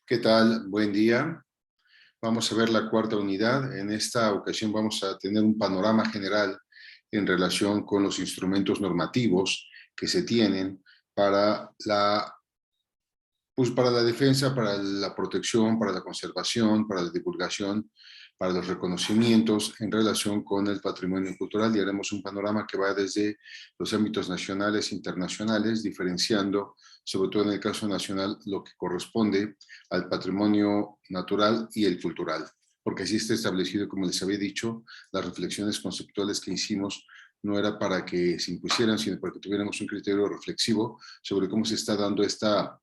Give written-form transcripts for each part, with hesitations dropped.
¿Qué tal? Buen día. Vamos a ver la cuarta unidad. En esta ocasión vamos a tener un panorama general en relación con los instrumentos normativos que se tienen para para la defensa, para la protección, para la conservación, para la divulgación, para los reconocimientos en relación con el patrimonio cultural, y haremos un panorama que va desde los ámbitos nacionales e internacionales, diferenciando, sobre todo en el caso nacional, lo que corresponde al patrimonio natural y el cultural, porque así está establecido, como les había dicho, las reflexiones conceptuales que hicimos no era para que se impusieran, sino para que tuviéramos un criterio reflexivo sobre cómo se está dando esta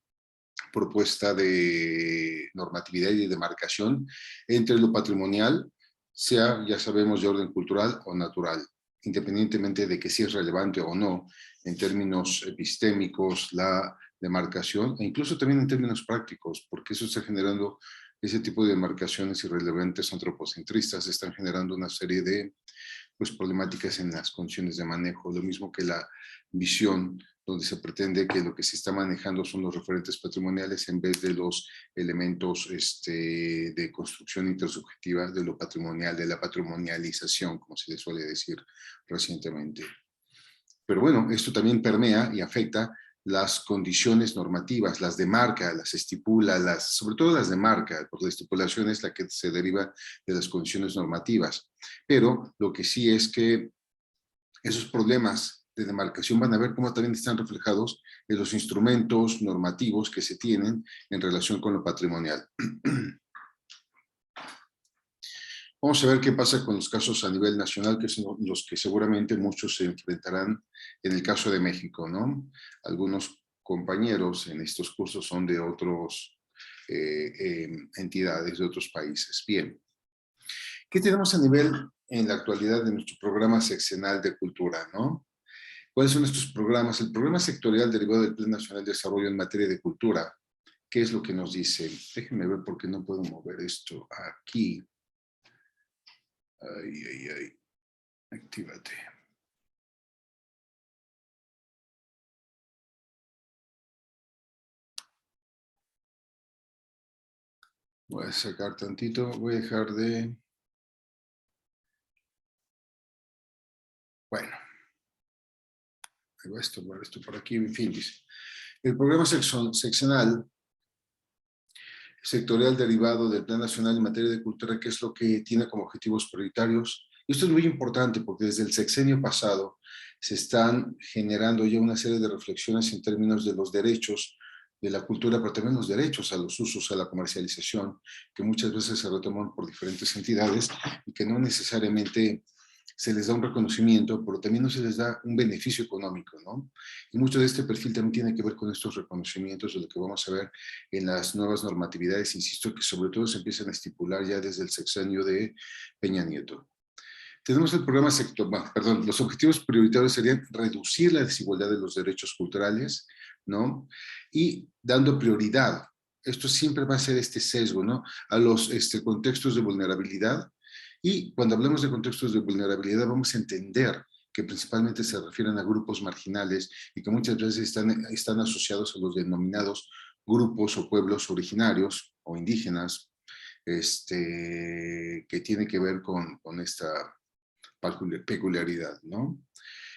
propuesta de normatividad y de demarcación entre lo patrimonial, sea, ya sabemos, de orden cultural o natural, independientemente de que si es relevante o no en términos epistémicos la demarcación, e incluso también en términos prácticos, porque eso está generando ese tipo de demarcaciones irrelevantes antropocentristas, están generando una serie de problemáticas en las condiciones de manejo, lo mismo que la visión, donde se pretende que lo que se está manejando son los referentes patrimoniales en vez de los elementos de construcción intersubjetiva de lo patrimonial, de la patrimonialización, como se le suele decir recientemente. Pero bueno, esto también permea y afecta las condiciones normativas, las demarca, las estipula, sobre todo las demarca, porque la estipulación es la que se deriva de las condiciones normativas. Pero lo que sí es que esos problemas de demarcación van a ver cómo también están reflejados en los instrumentos normativos que se tienen en relación con lo patrimonial. Vamos a ver qué pasa con los casos a nivel nacional, que son los que seguramente muchos se enfrentarán en el caso de México, ¿no? Algunos compañeros en estos cursos son de otras entidades, de otros países. Bien, ¿qué tenemos a nivel en la actualidad de nuestro programa seccional de cultura, ¿no? ¿Cuáles son estos programas? El programa sectorial derivado del Plan Nacional de Desarrollo en materia de cultura, ¿qué es lo que nos dice? Déjenme ver por qué no puedo mover esto aquí. Ay, ay, ay. Actívate. Voy a sacar tantito, voy a dejar de... Bueno, voy a estorbar esto por aquí, en fin, dice. El programa seccional sectorial derivado del Plan Nacional en materia de cultura, ¿qué es lo que tiene como objetivos prioritarios? Y esto es muy importante porque desde el sexenio pasado se están generando ya una serie de reflexiones en términos de los derechos de la cultura, pero también los derechos a los usos, a la comercialización, que muchas veces se retoman por diferentes entidades y que no necesariamente se les da un reconocimiento, pero también no se les da un beneficio económico, ¿no? Y mucho de este perfil también tiene que ver con estos reconocimientos, de lo que vamos a ver en las nuevas normatividades, insisto, que sobre todo se empiezan a estipular ya desde el sexenio de Peña Nieto. Tenemos el programa perdón, los objetivos prioritarios serían reducir la desigualdad de los derechos culturales, ¿no? Y dando prioridad, esto siempre va a ser este sesgo, ¿no? A los contextos de vulnerabilidad. Y cuando hablamos de contextos de vulnerabilidad, vamos a entender que principalmente se refieren a grupos marginales y que muchas veces están asociados a los denominados grupos o pueblos originarios o indígenas, que tiene que ver con esta peculiaridad, ¿no?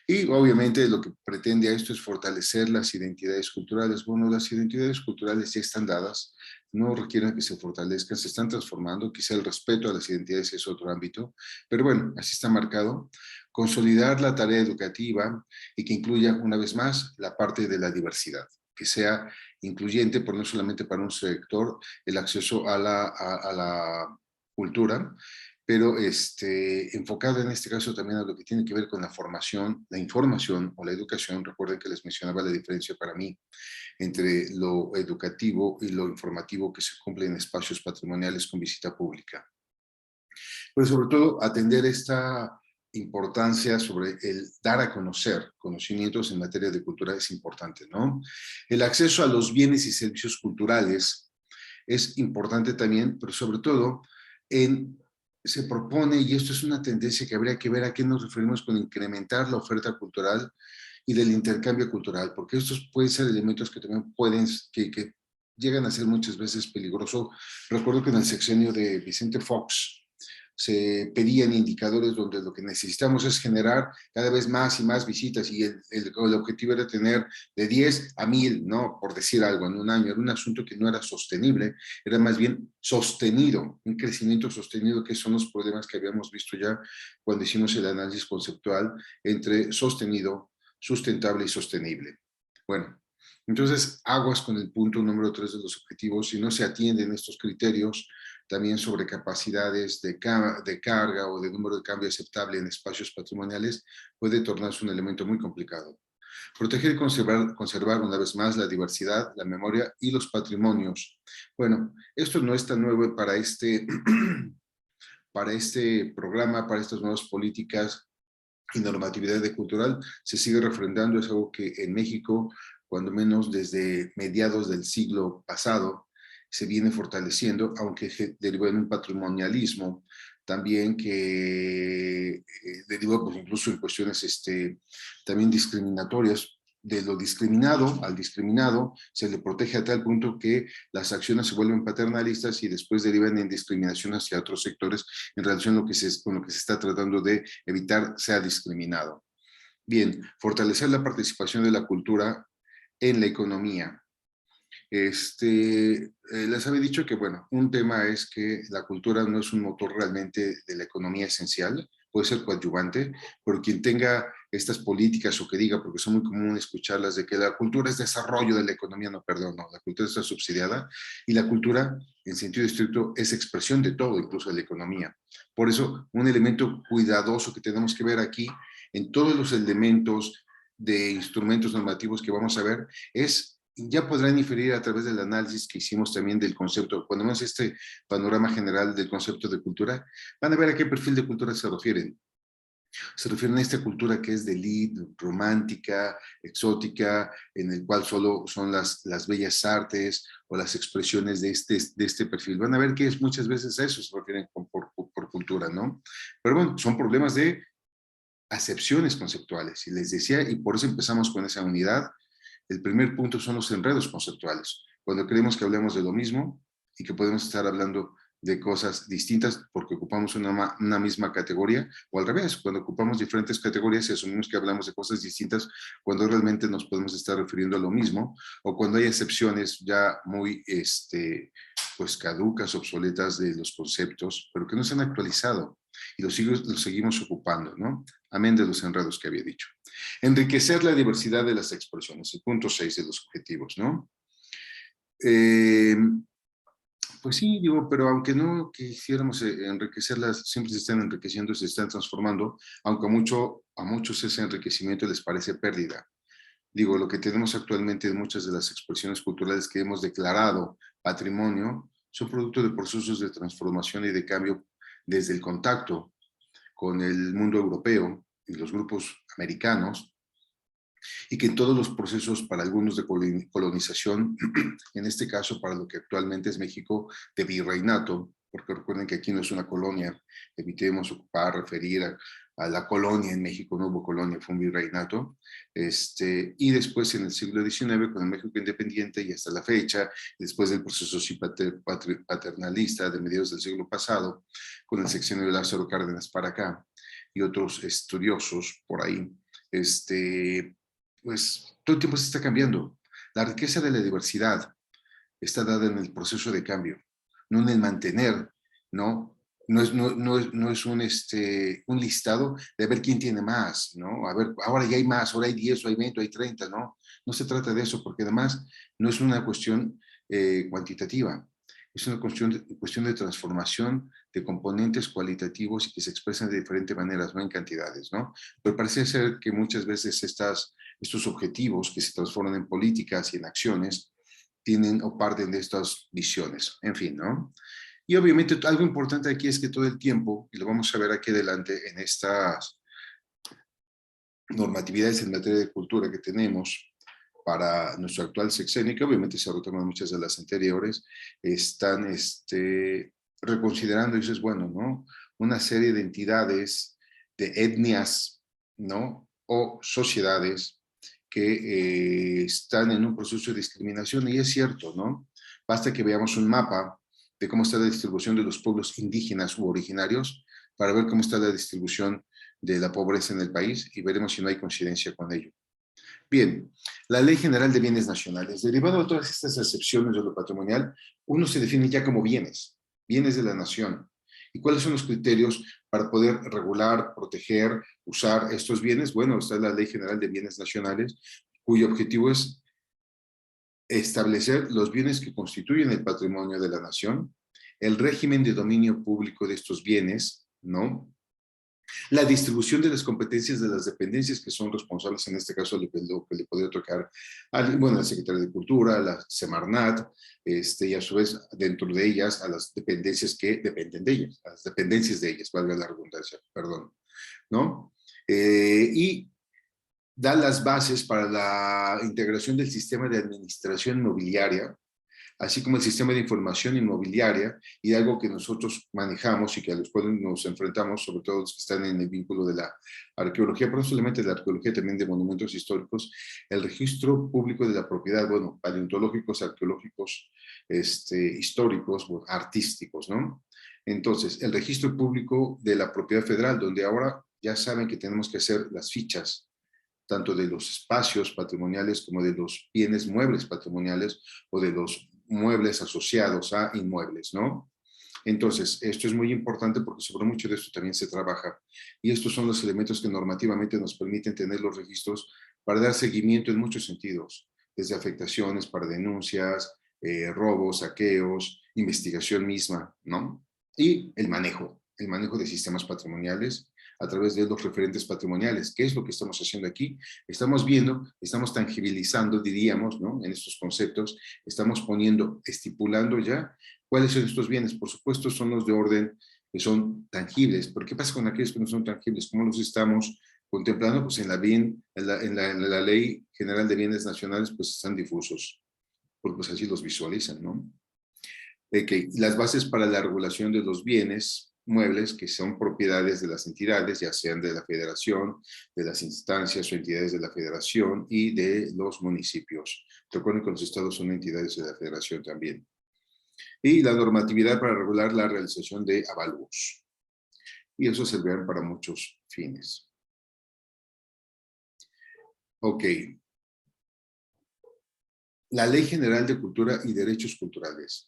Y obviamente lo que pretende a esto es fortalecer las identidades culturales. Bueno, las identidades culturales ya están dadas, no requieren que se fortalezcan, se están transformando, quizá el respeto a las identidades es otro ámbito, pero bueno, así está marcado. Consolidar la tarea educativa y que incluya una vez más la parte de la diversidad, que sea incluyente, por no solamente para un sector, el acceso a la cultura, pero enfocado en este caso también a lo que tiene que ver con la formación, la información o la educación. Recuerden que les mencionaba la diferencia para mí entre lo educativo y lo informativo que se cumple en espacios patrimoniales con visita pública. Pero sobre todo atender esta importancia sobre el dar a conocer conocimientos en materia de cultura es importante, ¿no? El acceso a los bienes y servicios culturales es importante también, pero sobre todo se propone, y esto es una tendencia que habría que ver a qué nos referimos con incrementar la oferta cultural y del intercambio cultural, porque estos pueden ser elementos que también llegan a ser muchas veces peligroso. Recuerdo que en el sexenio de Vicente Fox se pedían indicadores donde lo que necesitamos es generar cada vez más y más visitas y el objetivo era tener de 10 a 1000, ¿no? Por decir algo, en un año. Era un asunto que no era sostenible, era más bien sostenido, un crecimiento sostenido, que son los problemas que habíamos visto ya cuando hicimos el análisis conceptual entre sostenido, sustentable y sostenible. Bueno, entonces aguas con el punto número 3 de los objetivos. Si no se atienden estos criterios, también sobre capacidades de carga o de número de cambio aceptable en espacios patrimoniales, puede tornarse un elemento muy complicado. Proteger y conservar una vez más la diversidad, la memoria y los patrimonios. Bueno, esto no es tan nuevo para para este programa, para estas nuevas políticas y normatividad de cultural, se sigue refrendando. Es algo que en México, cuando menos desde mediados del siglo pasado, se viene fortaleciendo, aunque derivó en un patrimonialismo también que derivó pues, incluso en cuestiones también discriminatorias. De lo discriminado al discriminado se le protege a tal punto que las acciones se vuelven paternalistas y después derivan en discriminación hacia otros sectores en relación a con lo que se está tratando de evitar sea discriminado. Bien, fortalecer la participación de la cultura en la economía. Les había dicho que, bueno, un tema es que la cultura no es un motor realmente de la economía esencial, puede ser coadyuvante, pero quien tenga estas políticas o que diga, porque son muy comunes escucharlas, de que la cultura es desarrollo de la economía, no, perdón, no, la cultura está subsidiada y la cultura, en sentido estricto, es expresión de todo, incluso de la economía. Por eso, un elemento cuidadoso que tenemos que ver aquí, en todos los elementos de instrumentos normativos que vamos a ver, es ya podrán inferir a través del análisis que hicimos también del concepto, cuando vemos este panorama general del concepto de cultura, van a ver a qué perfil de cultura se refieren. Se refieren a esta cultura que es de elite, romántica, exótica, en el cual solo son las bellas artes o las expresiones de este perfil. Van a ver que es muchas veces a eso se refieren por cultura, ¿no? Pero bueno, son problemas de acepciones conceptuales. Y les decía, y por eso empezamos con esa unidad. El primer punto son los enredos conceptuales. Cuando creemos que hablamos de lo mismo y que podemos estar hablando de cosas distintas porque ocupamos una misma categoría, o al revés, cuando ocupamos diferentes categorías y asumimos que hablamos de cosas distintas cuando realmente nos podemos estar refiriendo a lo mismo, o cuando hay excepciones ya muy pues caducas, obsoletas de los conceptos, pero que no se han actualizado y los seguimos ocupando, ¿no? Amén de los enredos que había dicho. Enriquecer la diversidad de las expresiones, el punto 6 de los objetivos, ¿no? Pues sí, digo, pero aunque no quisiéramos enriquecerlas, siempre se están enriqueciendo, se están transformando, aunque a muchos ese enriquecimiento les parece pérdida. Digo, lo que tenemos actualmente en muchas de las expresiones culturales que hemos declarado patrimonio son producto de procesos de transformación y de cambio desde el contacto con el mundo europeo y los grupos americanos, y que en todos los procesos para algunos de colonización, en este caso para lo que actualmente es México, de virreinato, porque recuerden que aquí no es una colonia, evitemos ocupar, referir a la colonia en México, no hubo colonia, fue un virreinato, y después en el siglo XIX con el México independiente y hasta la fecha, después del proceso paternalista de mediados del siglo pasado, con el sexenio de Lázaro Cárdenas para acá y otros estudiosos por ahí, pues todo el tiempo se está cambiando. La riqueza de la diversidad está dada en el proceso de cambio, no en el mantener, ¿no? No es un listado de ver quién tiene más, ¿no? A ver, ahora ya hay más, ahora hay 10, o hay 20, o hay 30, ¿no? No se trata de eso, porque además no es una cuestión cuantitativa, es una cuestión de transformación de componentes cualitativos y que se expresan de diferentes maneras, no en cantidades, ¿no? Pero parece ser que muchas veces estos objetivos que se transforman en políticas y en acciones tienen o parten de estas visiones, en fin, ¿no? Y obviamente algo importante aquí es que todo el tiempo, y lo vamos a ver aquí adelante en estas normatividades en materia de cultura que tenemos para nuestro actual sexenio, que obviamente se retoman muchas de las anteriores, están reconsiderando, y eso es bueno, ¿no? Una serie de entidades, de etnias, ¿no? O sociedades que están en un proceso de discriminación, y es cierto, ¿no? Basta que veamos un mapa de cómo está la distribución de los pueblos indígenas u originarios para ver cómo está la distribución de la pobreza en el país y veremos si no hay coincidencia con ello. Bien, la Ley General de Bienes Nacionales. Derivado de todas estas excepciones de lo patrimonial, uno se define ya como bienes, bienes de la nación. ¿Y cuáles son los criterios para poder regular, proteger, usar estos bienes? Bueno, está la Ley General de Bienes Nacionales, cuyo objetivo es establecer los bienes que constituyen el patrimonio de la nación, el régimen de dominio público de estos bienes, ¿no? La distribución de las competencias de las dependencias que son responsables, en este caso, lo que le podría tocar bueno, a la Secretaría de Cultura, a la Semarnat, y a su vez, dentro de ellas, a las dependencias que dependen de ellas, a las dependencias de ellas, valga la redundancia, perdón, ¿no? Y da las bases para la integración del sistema de administración inmobiliaria, así como el sistema de información inmobiliaria y algo que nosotros manejamos y que a los cuales nos enfrentamos, sobre todo los que están en el vínculo de la arqueología, pero no solamente de la arqueología, también de monumentos históricos, el registro público de la propiedad, bueno, paleontológicos, arqueológicos, históricos, bueno, artísticos, ¿no? Entonces, el registro público de la propiedad federal, donde ahora ya saben que tenemos que hacer las fichas tanto de los espacios patrimoniales como de los bienes muebles patrimoniales o de los muebles asociados a inmuebles, ¿no? Entonces, esto es muy importante porque sobre mucho de esto también se trabaja. Y estos son los elementos que normativamente nos permiten tener los registros para dar seguimiento en muchos sentidos, desde afectaciones para denuncias, robos, saqueos, investigación misma, ¿no? Y el manejo de sistemas patrimoniales a través de los referentes patrimoniales. ¿Qué es lo que estamos haciendo aquí? Estamos viendo, estamos tangibilizando, diríamos, ¿no? En estos conceptos, estamos poniendo, estipulando ya cuáles son estos bienes. Por supuesto, son los de orden que son tangibles. ¿Pero qué pasa con aquellos que no son tangibles? ¿Cómo los estamos contemplando? Pues en la Ley General de Bienes Nacionales, pues están difusos, porque pues así los visualizan, ¿no? Las bases para la regulación de los bienes muebles que son propiedades de las entidades, ya sean de la federación, de las instancias o entidades de la federación y de los municipios. Recuerden que los estados son entidades de la federación también. Y la normatividad para regular la realización de avalúos. Y eso servirá para muchos fines. Ok. La Ley General de Cultura y Derechos Culturales.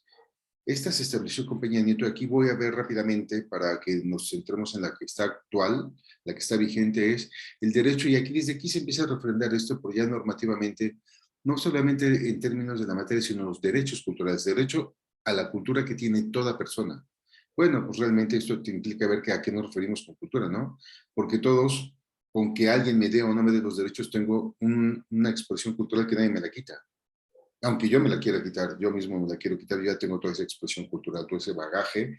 Esta se estableció con Peña Nieto. Aquí voy a ver rápidamente para que nos centremos en la que está actual, la que está vigente es el derecho, y aquí desde aquí se empieza a refrendar esto, por ya normativamente, no solamente en términos de la materia, sino los derechos culturales, derecho a la cultura que tiene toda persona. Bueno, pues realmente esto te implica ver que a qué nos referimos con cultura, ¿no? Porque todos, con que alguien me dé o no me dé los derechos, tengo una expresión cultural que nadie me la quita. Aunque yo me la quiera quitar, yo mismo me la quiero quitar, yo ya tengo toda esa expresión cultural, todo ese bagaje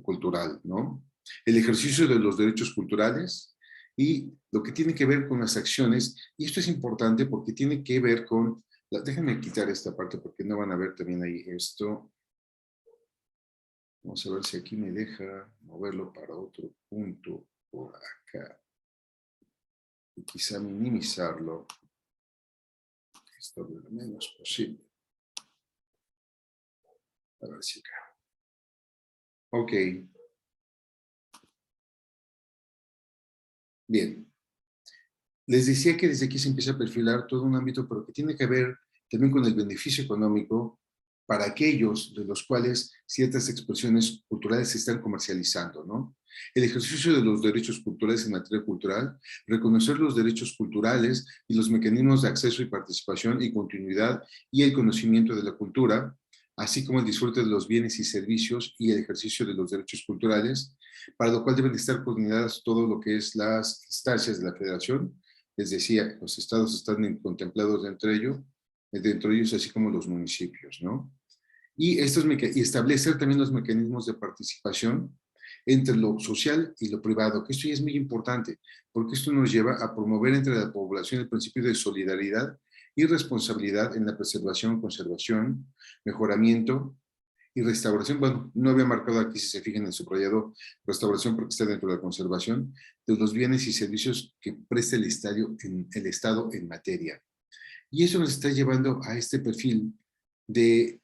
cultural, ¿no? El ejercicio de los derechos culturales y lo que tiene que ver con las acciones, y esto es importante porque tiene que ver con, déjenme quitar esta parte porque no van a ver también ahí esto. Vamos a ver si aquí me deja moverlo para otro punto por acá. Y quizá minimizarlo. Esto lo menos posible. A ver si acá. Ok. Bien. Les decía que desde aquí se empieza a perfilar todo un ámbito, pero que tiene que ver también con el beneficio económico para aquellos de los cuales ciertas expresiones culturales se están comercializando, ¿no? El ejercicio de los derechos culturales en materia cultural, reconocer los derechos culturales y los mecanismos de acceso y participación y continuidad y el conocimiento de la cultura, así como el disfrute de los bienes y servicios y el ejercicio de los derechos culturales, para lo cual deben estar coordinadas todo lo que es las instancias de la federación. Les decía, los estados están contemplados dentro de ellos, así como los municipios, ¿no? Y establecer también los mecanismos de participación entre lo social y lo privado, que esto ya es muy importante, porque esto nos lleva a promover entre la población el principio de solidaridad y responsabilidad en la preservación, conservación, mejoramiento y restauración. Bueno, no había marcado aquí, si se fijan en el subrayado, restauración porque está dentro de la conservación de los bienes y servicios que presta el Estado en materia. Y eso nos está llevando a este perfil de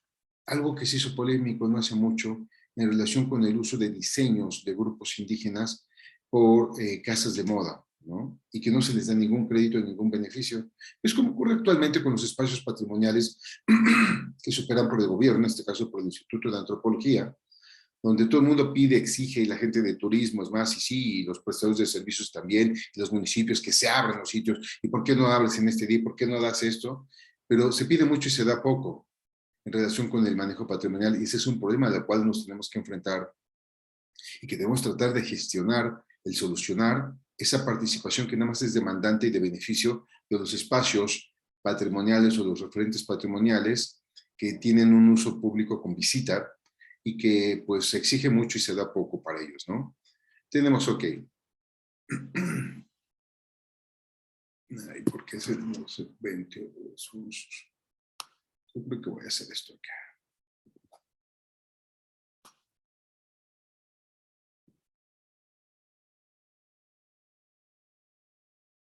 algo que se hizo polémico no hace mucho en relación con el uso de diseños de grupos indígenas por casas de moda, ¿no? Y que no se les da ningún crédito, ningún beneficio. Es como ocurre actualmente con los espacios patrimoniales que se operan por el gobierno, en este caso por el Instituto de Antropología, donde todo el mundo pide, exige, y la gente de turismo es más, y sí, y los prestadores de servicios también, y los municipios que se abran los sitios, y ¿por qué no abres en este día? ¿Por qué no das esto? Pero se pide mucho y se da poco en relación con el manejo patrimonial, y ese es un problema al cual nos tenemos que enfrentar y que debemos tratar de gestionar, el solucionar esa participación que nada más es demandante y de beneficio de los espacios patrimoniales o los referentes patrimoniales que tienen un uso público con visita y que pues se exige mucho y se da poco para ellos, ¿no? Tenemos OK. Ay, ¿por qué es el 20 de sus? Yo creo que voy a hacer esto acá.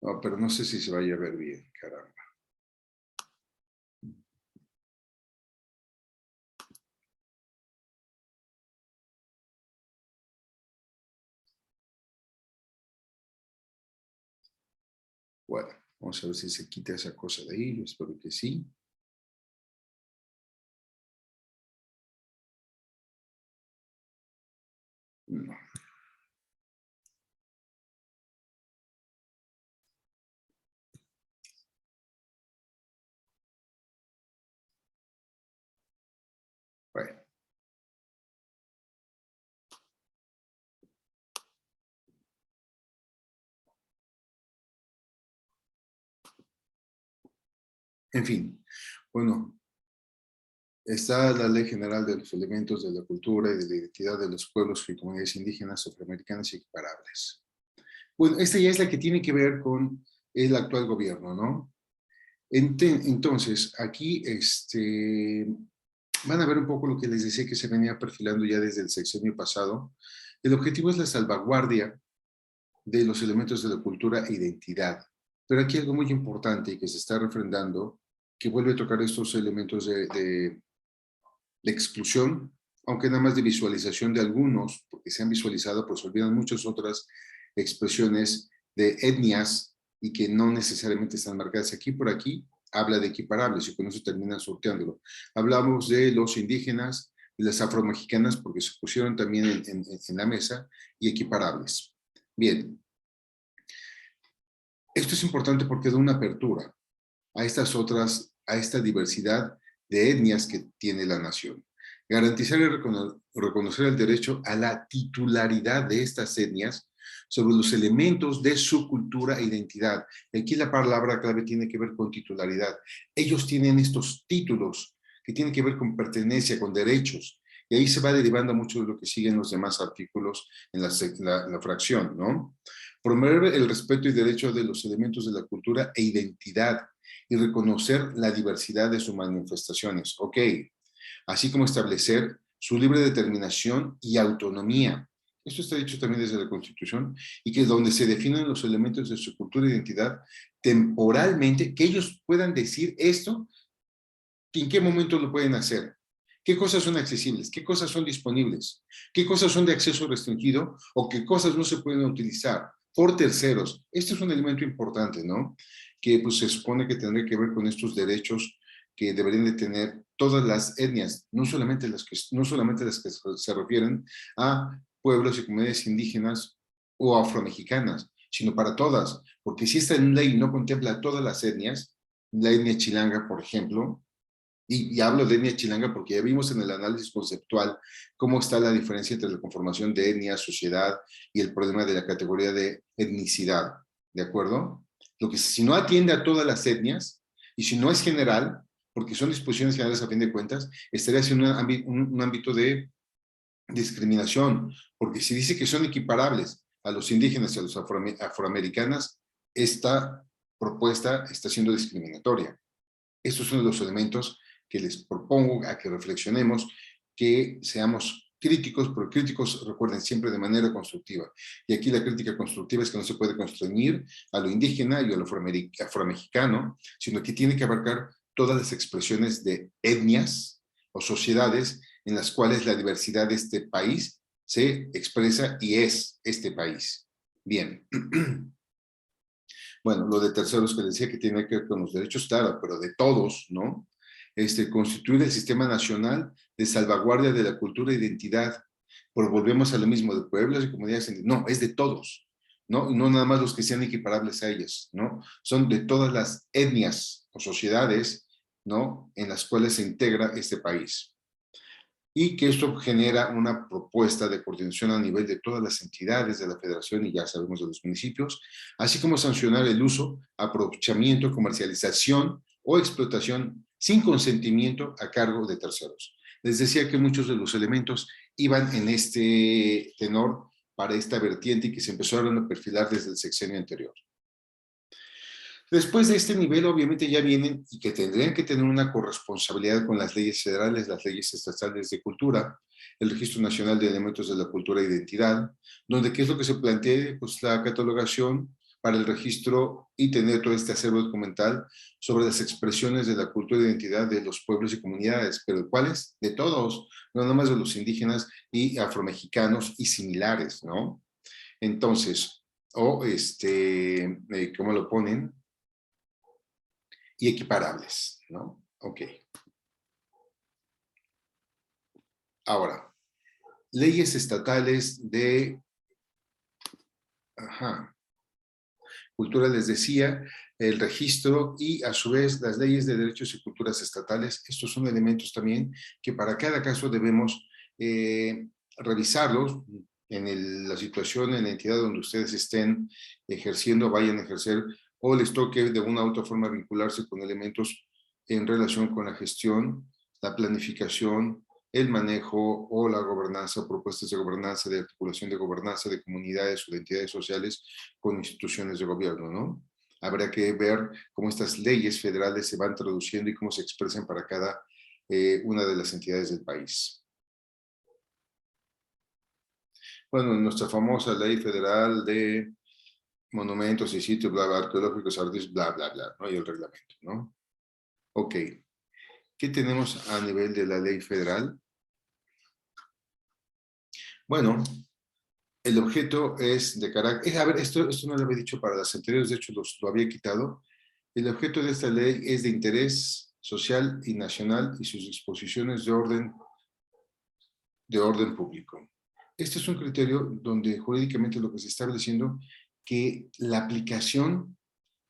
No, pero no sé si se vaya a ver bien, caramba. Bueno, vamos a ver si se quita esa cosa de ahí, yo espero que sí. No. Bueno. En fin, bueno, está la Ley General de los Elementos de la Cultura y de la Identidad de los Pueblos y Comunidades Indígenas, Afroamericanas y Equiparables. Bueno, esta ya es la que tiene que ver con el actual gobierno, ¿no? Entonces, aquí van a ver un poco lo que les decía que se venía perfilando ya desde el sexenio pasado. El objetivo es la salvaguardia de los elementos de la cultura e identidad. Pero aquí algo muy importante y que se está refrendando, que vuelve a tocar estos elementos de exclusión, aunque nada más de visualización de algunos, porque se han visualizado, pues olvidan muchas otras expresiones de etnias y que no necesariamente están marcadas aquí. Por aquí habla de equiparables y con eso terminan sorteándolo. Hablamos de los indígenas, de las afromexicanas, porque se pusieron también en la mesa, y equiparables. Bien, esto es importante porque da una apertura a estas otras, a esta diversidad de etnias que tiene la nación. Garantizar y reconocer el derecho a la titularidad de estas etnias sobre los elementos de su cultura e identidad. Aquí la palabra clave tiene que ver con titularidad. Ellos tienen estos títulos que tienen que ver con pertenencia, con derechos, y ahí se va derivando mucho de lo que siguen los demás artículos en la fracción, ¿no? Promover el respeto y derecho de los elementos de la cultura e identidad y reconocer la diversidad de sus manifestaciones. OK. Así como establecer su libre determinación y autonomía. Esto está dicho también desde la Constitución, y que es donde se definen los elementos de su cultura e identidad temporalmente, que ellos puedan decir esto, en qué momento lo pueden hacer, qué cosas son accesibles, qué cosas son disponibles, qué cosas son de acceso restringido o qué cosas no se pueden utilizar por terceros. Este es un elemento importante, ¿no? Que pues se supone que tendría que ver con estos derechos que deberían de tener todas las etnias, no solamente las que se refieren a pueblos y comunidades indígenas o afromexicanas, sino para todas, porque si esta ley no contempla a todas las etnias, la etnia chilanga, por ejemplo, y hablo de etnia chilanga porque ya vimos en el análisis conceptual cómo está la diferencia entre la conformación de etnia, sociedad y el problema de la categoría de etnicidad, ¿de acuerdo? Lo que si no atiende a todas las etnias y si no es general, porque son disposiciones generales a fin de cuentas, estaría haciendo un ámbito de discriminación, porque si dice que son equiparables a los indígenas y a los afroamericanas, esta propuesta está siendo discriminatoria. Estos son los elementos que les propongo a que reflexionemos, que seamos críticos, pero críticos, recuerden, siempre de manera constructiva. Y aquí la crítica constructiva es que no se puede constreñir a lo indígena y a lo afromexicano, sino que tiene que abarcar todas las expresiones de etnias o sociedades en las cuales la diversidad de este país se expresa y es este país. Bien. Bueno, lo de terceros que decía que tiene que ver con los derechos, claro, pero de todos, ¿no? Constituir el Sistema Nacional de Salvaguardia de la Cultura e Identidad. Pero volvemos a lo mismo, de pueblos y comunidades. No, es de todos, ¿no? Y no nada más los que sean equiparables a ellas, ¿no? Son de todas las etnias o sociedades, ¿no? En las cuales se integra este país. Y que esto genera una propuesta de coordinación a nivel de todas las entidades de la federación y ya sabemos de los municipios, así como sancionar el uso, aprovechamiento, comercialización o explotación sin consentimiento a cargo de terceros. Les decía que muchos de los elementos iban en este tenor para esta vertiente y que se empezaron a perfilar desde el sexenio anterior. Después de este nivel, obviamente ya vienen y que tendrían que tener una corresponsabilidad con las leyes federales, las leyes estatales de cultura, el Registro Nacional de Elementos de la Cultura e Identidad, donde qué es lo que se plantea, pues la catalogación para el registro y tener todo este acervo documental sobre las expresiones de la cultura e identidad de los pueblos y comunidades, pero ¿de cuáles? De todos, no nada más de los indígenas y afromexicanos y similares, ¿no? Entonces, ¿cómo lo ponen? Y equiparables, ¿no? Ok. Ahora, leyes estatales de cultura, les decía, el registro y a su vez las leyes de derechos y culturas estatales. Estos son elementos también que para cada caso debemos revisarlos en la situación, en la entidad donde ustedes estén ejerciendo, vayan a ejercer o les toque de una u otra forma vincularse con elementos en relación con la gestión, la planificación, el manejo o la gobernanza, propuestas de gobernanza, de articulación de gobernanza de comunidades o de entidades sociales con instituciones de gobierno, ¿no? Habrá que ver cómo estas leyes federales se van traduciendo y cómo se expresan para cada una de las entidades del país. Bueno, nuestra famosa ley federal de monumentos y sitios, bla, bla, arqueológicos, artísticos, bla, bla, bla, ¿no? Y el reglamento, ¿no? Ok. ¿Qué tenemos a nivel de la ley federal? Bueno, el objeto es de carácter... A ver, esto no lo había dicho para las anteriores, de hecho lo había quitado. El objeto de esta ley es de interés social y nacional y sus disposiciones de orden público. Este es un criterio donde jurídicamente lo que se está estableciendo que la aplicación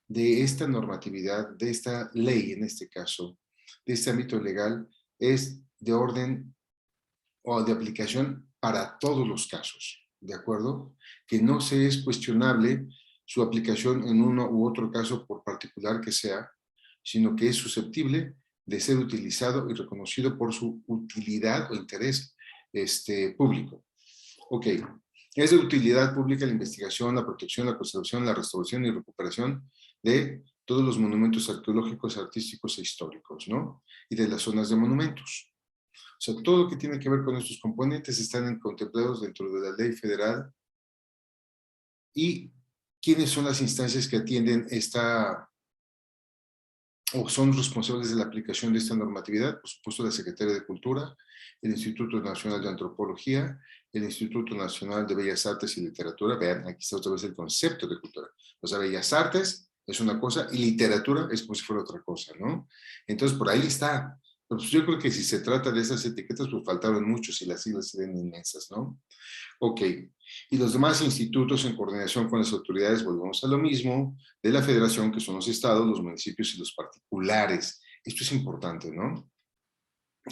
de esta normatividad, de esta ley en este caso, de este ámbito legal, es de orden o de aplicación para todos los casos, ¿de acuerdo? Que no se es cuestionable su aplicación en uno u otro caso por particular que sea, sino que es susceptible de ser utilizado y reconocido por su utilidad o interés público. Ok, es de utilidad pública la investigación, la protección, la conservación, la restauración y recuperación de todos los monumentos arqueológicos, artísticos e históricos, ¿no? Y de las zonas de monumentos. O sea, todo lo que tiene que ver con estos componentes están contemplados dentro de la ley federal. ¿Y quiénes son las instancias que atienden o son responsables de la aplicación de esta normatividad? Por supuesto, la Secretaría de Cultura, el Instituto Nacional de Antropología, el Instituto Nacional de Bellas Artes y Literatura. Vean, aquí está otra vez el concepto de cultura. O sea, Bellas Artes es una cosa y literatura es como si fuera otra cosa, ¿no? Entonces, por ahí está. Pues yo creo que si se trata de esas etiquetas, pues faltaron muchos y las siglas serían inmensas, ¿no? Ok. Y los demás institutos en coordinación con las autoridades, volvemos a lo mismo, de la federación, que son los estados, los municipios y los particulares. Esto es importante, ¿no?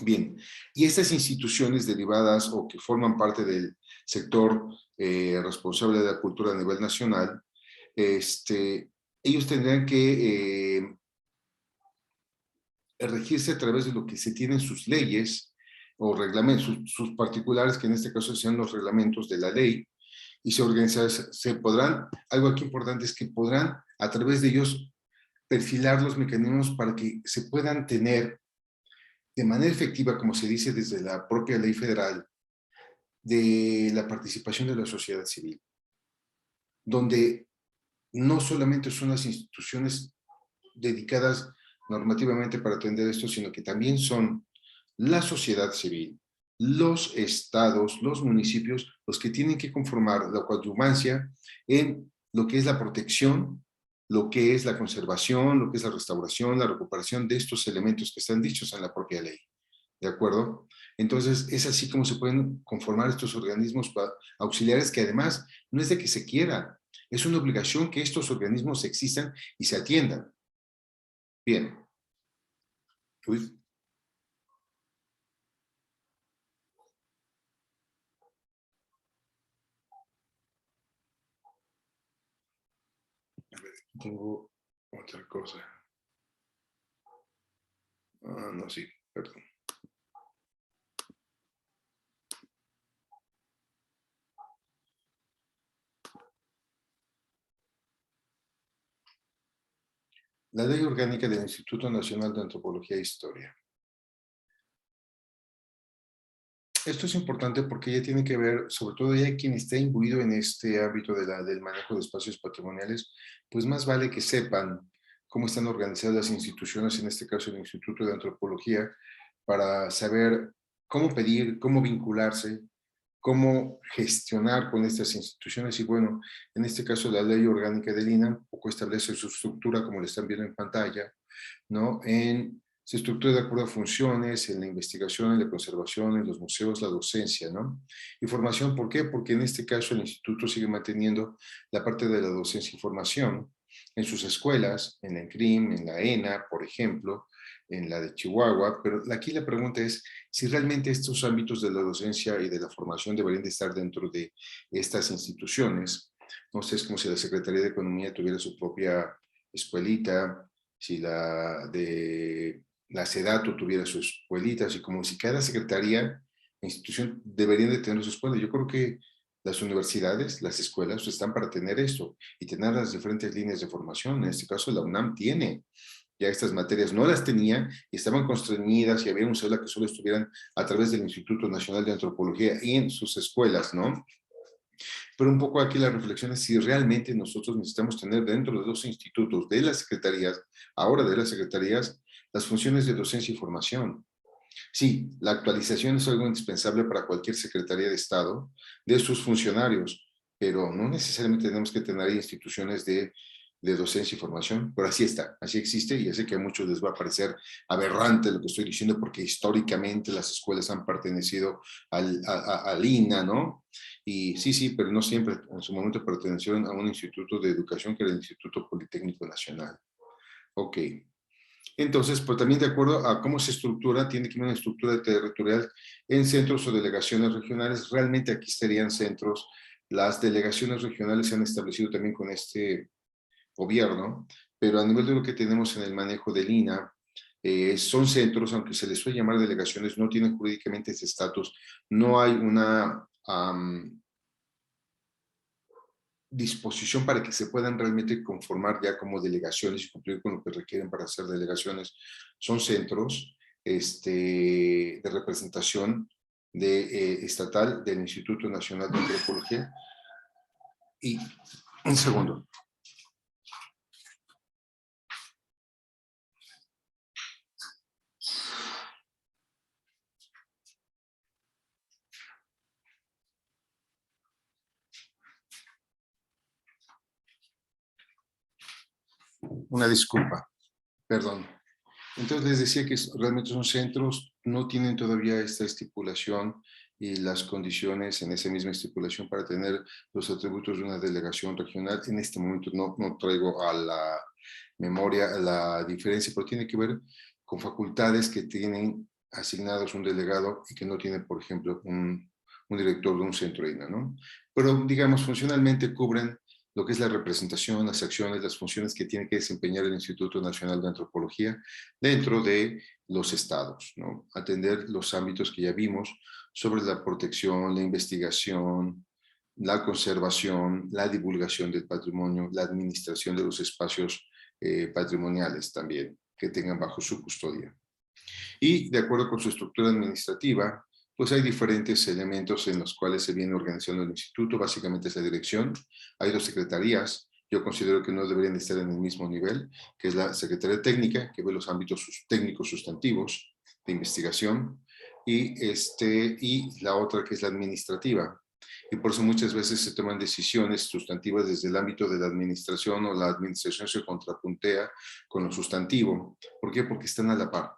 Bien, y estas instituciones derivadas o que forman parte del sector responsable de la cultura a nivel nacional, ellos tendrán que regirse a través de lo que se tienen sus leyes o reglamentos, sus particulares, que en este caso sean los reglamentos de la ley, y se podrán, algo aquí importante es que podrán a través de ellos perfilar los mecanismos para que se puedan tener de manera efectiva, como se dice desde la propia ley federal, de la participación de la sociedad civil, donde no solamente son las instituciones dedicadas normativamente para atender esto, sino que también son la sociedad civil, los estados, los municipios, los que tienen que conformar la coadyuvancia en lo que es la protección, lo que es la conservación, lo que es la restauración, la recuperación de estos elementos que están dichos en la propia ley. ¿De acuerdo? Entonces, es así como se pueden conformar estos organismos auxiliares que además no es de que se quiera, es una obligación que estos organismos existan y se atiendan. Bien. Uy. A ver, tengo otra cosa. Ah, no, sí, perdón. La Ley Orgánica del Instituto Nacional de Antropología e Historia. Esto es importante porque ya tiene que ver, sobre todo ya quien está imbuido en este ámbito del manejo de espacios patrimoniales, pues más vale que sepan cómo están organizadas las instituciones, en este caso el Instituto de Antropología, para saber cómo pedir, cómo vincularse, cómo gestionar con estas instituciones. Y bueno, en este caso la Ley Orgánica del INAH un poco establece su estructura, como le están viendo en pantalla, ¿no? Se estructura de acuerdo a funciones, en la investigación, en la conservación, en los museos, la docencia, ¿no? Y formación, ¿por qué? Porque en este caso el instituto sigue manteniendo la parte de la docencia y formación en sus escuelas, en la ENCRIM, en la ENA, por ejemplo, en la de Chihuahua, pero aquí la pregunta es si realmente estos ámbitos de la docencia y de la formación deberían de estar dentro de estas instituciones. No sé, es como si la Secretaría de Economía tuviera su propia escuelita, si la de la SEDATU tuviera sus escuelitas, y como si cada secretaría, institución, deberían de tener sus escuelas. Yo creo que las universidades, las escuelas, están para tener esto y tener las diferentes líneas de formación. En este caso, la UNAM tiene ya estas materias, no las tenía y estaban constreñidas y había un célula que solo estuvieran a través del Instituto Nacional de Antropología y en sus escuelas, ¿no? Pero un poco aquí la reflexión es si realmente nosotros necesitamos tener dentro de los institutos, de las secretarías, ahora de las secretarías, las funciones de docencia y formación. Sí, la actualización es algo indispensable para cualquier secretaría de Estado, de sus funcionarios, pero no necesariamente tenemos que tener instituciones de docencia y formación, pero así está, así existe, y ya sé que a muchos les va a parecer aberrante lo que estoy diciendo, porque históricamente las escuelas han pertenecido al INAH, ¿no? Y sí, sí, pero no siempre, en su momento pertenecieron a un instituto de educación que era el Instituto Politécnico Nacional. Ok. Entonces, pues también de acuerdo a cómo se estructura, tiene que haber una estructura territorial en centros o delegaciones regionales. Realmente aquí serían centros. Las delegaciones regionales se han establecido también con este gobierno, pero a nivel de lo que tenemos en el manejo del INAH, son centros, aunque se les suele llamar delegaciones, no tienen jurídicamente ese estatus. No hay una disposición para que se puedan realmente conformar ya como delegaciones y cumplir con lo que requieren para ser delegaciones. Son centros de representación estatal del Instituto Nacional de Antropología. Y un segundo. Una disculpa, perdón. Entonces les decía que realmente son centros, no tienen todavía esta estipulación y las condiciones en esa misma estipulación para tener los atributos de una delegación regional. En este momento no traigo a la memoria la diferencia, pero tiene que ver con facultades que tienen asignados un delegado y que no tiene, por ejemplo, un director de un centro INAH, ¿no? Pero, digamos, funcionalmente cubren lo que es la representación, las acciones, las funciones que tiene que desempeñar el Instituto Nacional de Antropología dentro de los estados, ¿no? Atender los ámbitos que ya vimos sobre la protección, la investigación, la conservación, la divulgación del patrimonio, la administración de los espacios patrimoniales también que tengan bajo su custodia. Y de acuerdo con su estructura administrativa, pues hay diferentes elementos en los cuales se viene organizando el instituto. Básicamente es la dirección. Hay dos secretarías. Yo considero que no deberían estar en el mismo nivel, que es la Secretaría Técnica, que ve los ámbitos técnicos sustantivos de investigación, y la otra que es la administrativa. Y por eso muchas veces se toman decisiones sustantivas desde el ámbito de la administración o la administración se contrapuntea con lo sustantivo. ¿Por qué? Porque están a la par.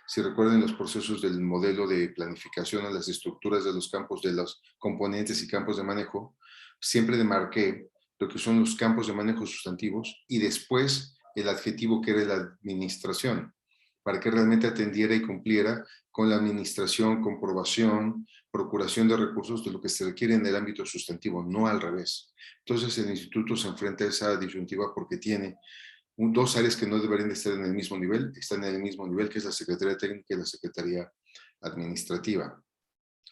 Si recuerden los procesos del modelo de planificación a las estructuras de los campos, de los componentes y campos de manejo, siempre demarqué lo que son los campos de manejo sustantivos y después el adjetivo que era la administración, para que realmente atendiera y cumpliera con la administración, comprobación, procuración de recursos de lo que se requiere en el ámbito sustantivo, no al revés. Entonces el instituto se enfrenta a esa disyuntiva porque tiene dos áreas que no deberían de estar en el mismo nivel, están en el mismo nivel que es la Secretaría Técnica y la Secretaría Administrativa.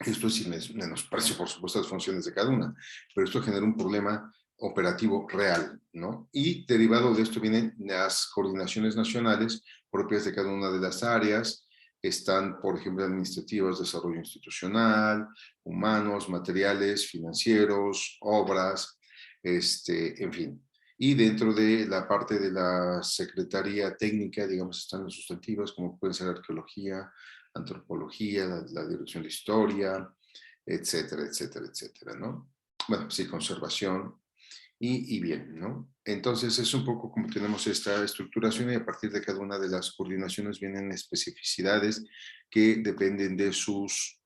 Esto es sin menosprecio, por supuesto, las funciones de cada una, pero esto genera un problema operativo real, ¿no? Y derivado de esto vienen las coordinaciones nacionales propias de cada una de las áreas. Están, por ejemplo, administrativas, desarrollo institucional, humanos, materiales, financieros, obras, en fin. Y dentro de la parte de la Secretaría Técnica, digamos, están las sustantivas, como pueden ser arqueología, antropología, la dirección de historia, etcétera, etcétera, etcétera, ¿no? Bueno, sí, conservación y bien, ¿no? Entonces es un poco como tenemos esta estructuración y a partir de cada una de las coordinaciones vienen especificidades que dependen de sus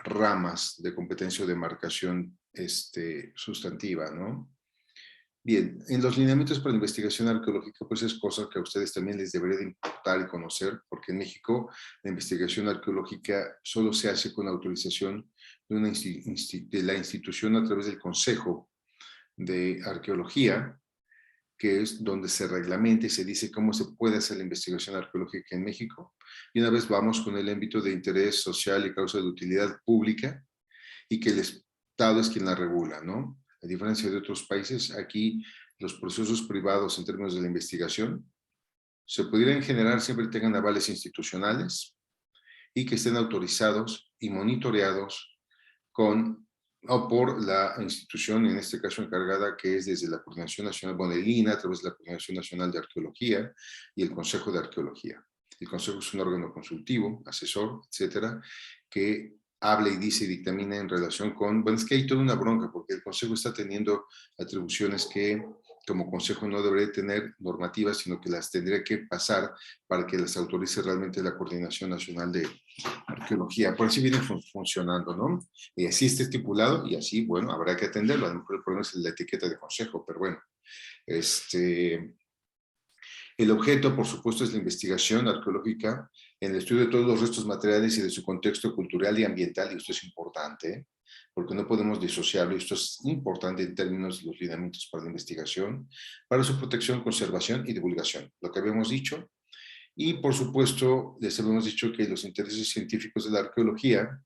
ramas de competencia o de marcación sustantiva, ¿no? Bien, en los lineamientos para la investigación arqueológica, pues es cosa que a ustedes también les debería de importar y conocer, porque en México la investigación arqueológica solo se hace con autorización de la institución a través del Consejo de Arqueología, que es donde se reglamenta y se dice cómo se puede hacer la investigación arqueológica en México. Y una vez vamos con el ámbito de interés social y causa de utilidad pública, y que el Estado es quien la regula, ¿no? A diferencia de otros países, aquí los procesos privados en términos de la investigación se pudieran generar siempre que tengan avales institucionales y que estén autorizados y monitoreados con o por la institución, en este caso encargada, que es desde la Coordinación Nacional, bueno, el INA, a través de la Coordinación Nacional de Arqueología y el Consejo de Arqueología. El Consejo es un órgano consultivo, asesor, etcétera, que habla y dice y dictamina en relación con, bueno, es que hay toda una bronca, porque el Consejo está teniendo atribuciones que como Consejo no debería tener normativas, sino que las tendría que pasar para que las autorice realmente la Coordinación Nacional de Arqueología. Por así viene funcionando, ¿no? Y así está estipulado y así, bueno, habrá que atenderlo. A lo mejor el problema es la etiqueta de consejo, pero bueno. El objeto, por supuesto, es la investigación arqueológica en el estudio de todos los restos materiales y de su contexto cultural y ambiental, y esto es importante, porque no podemos disociarlo, y esto es importante en términos de los lineamientos para la investigación, para su protección, conservación y divulgación. Lo que habíamos dicho, y por supuesto, les habíamos dicho que los intereses científicos de la arqueología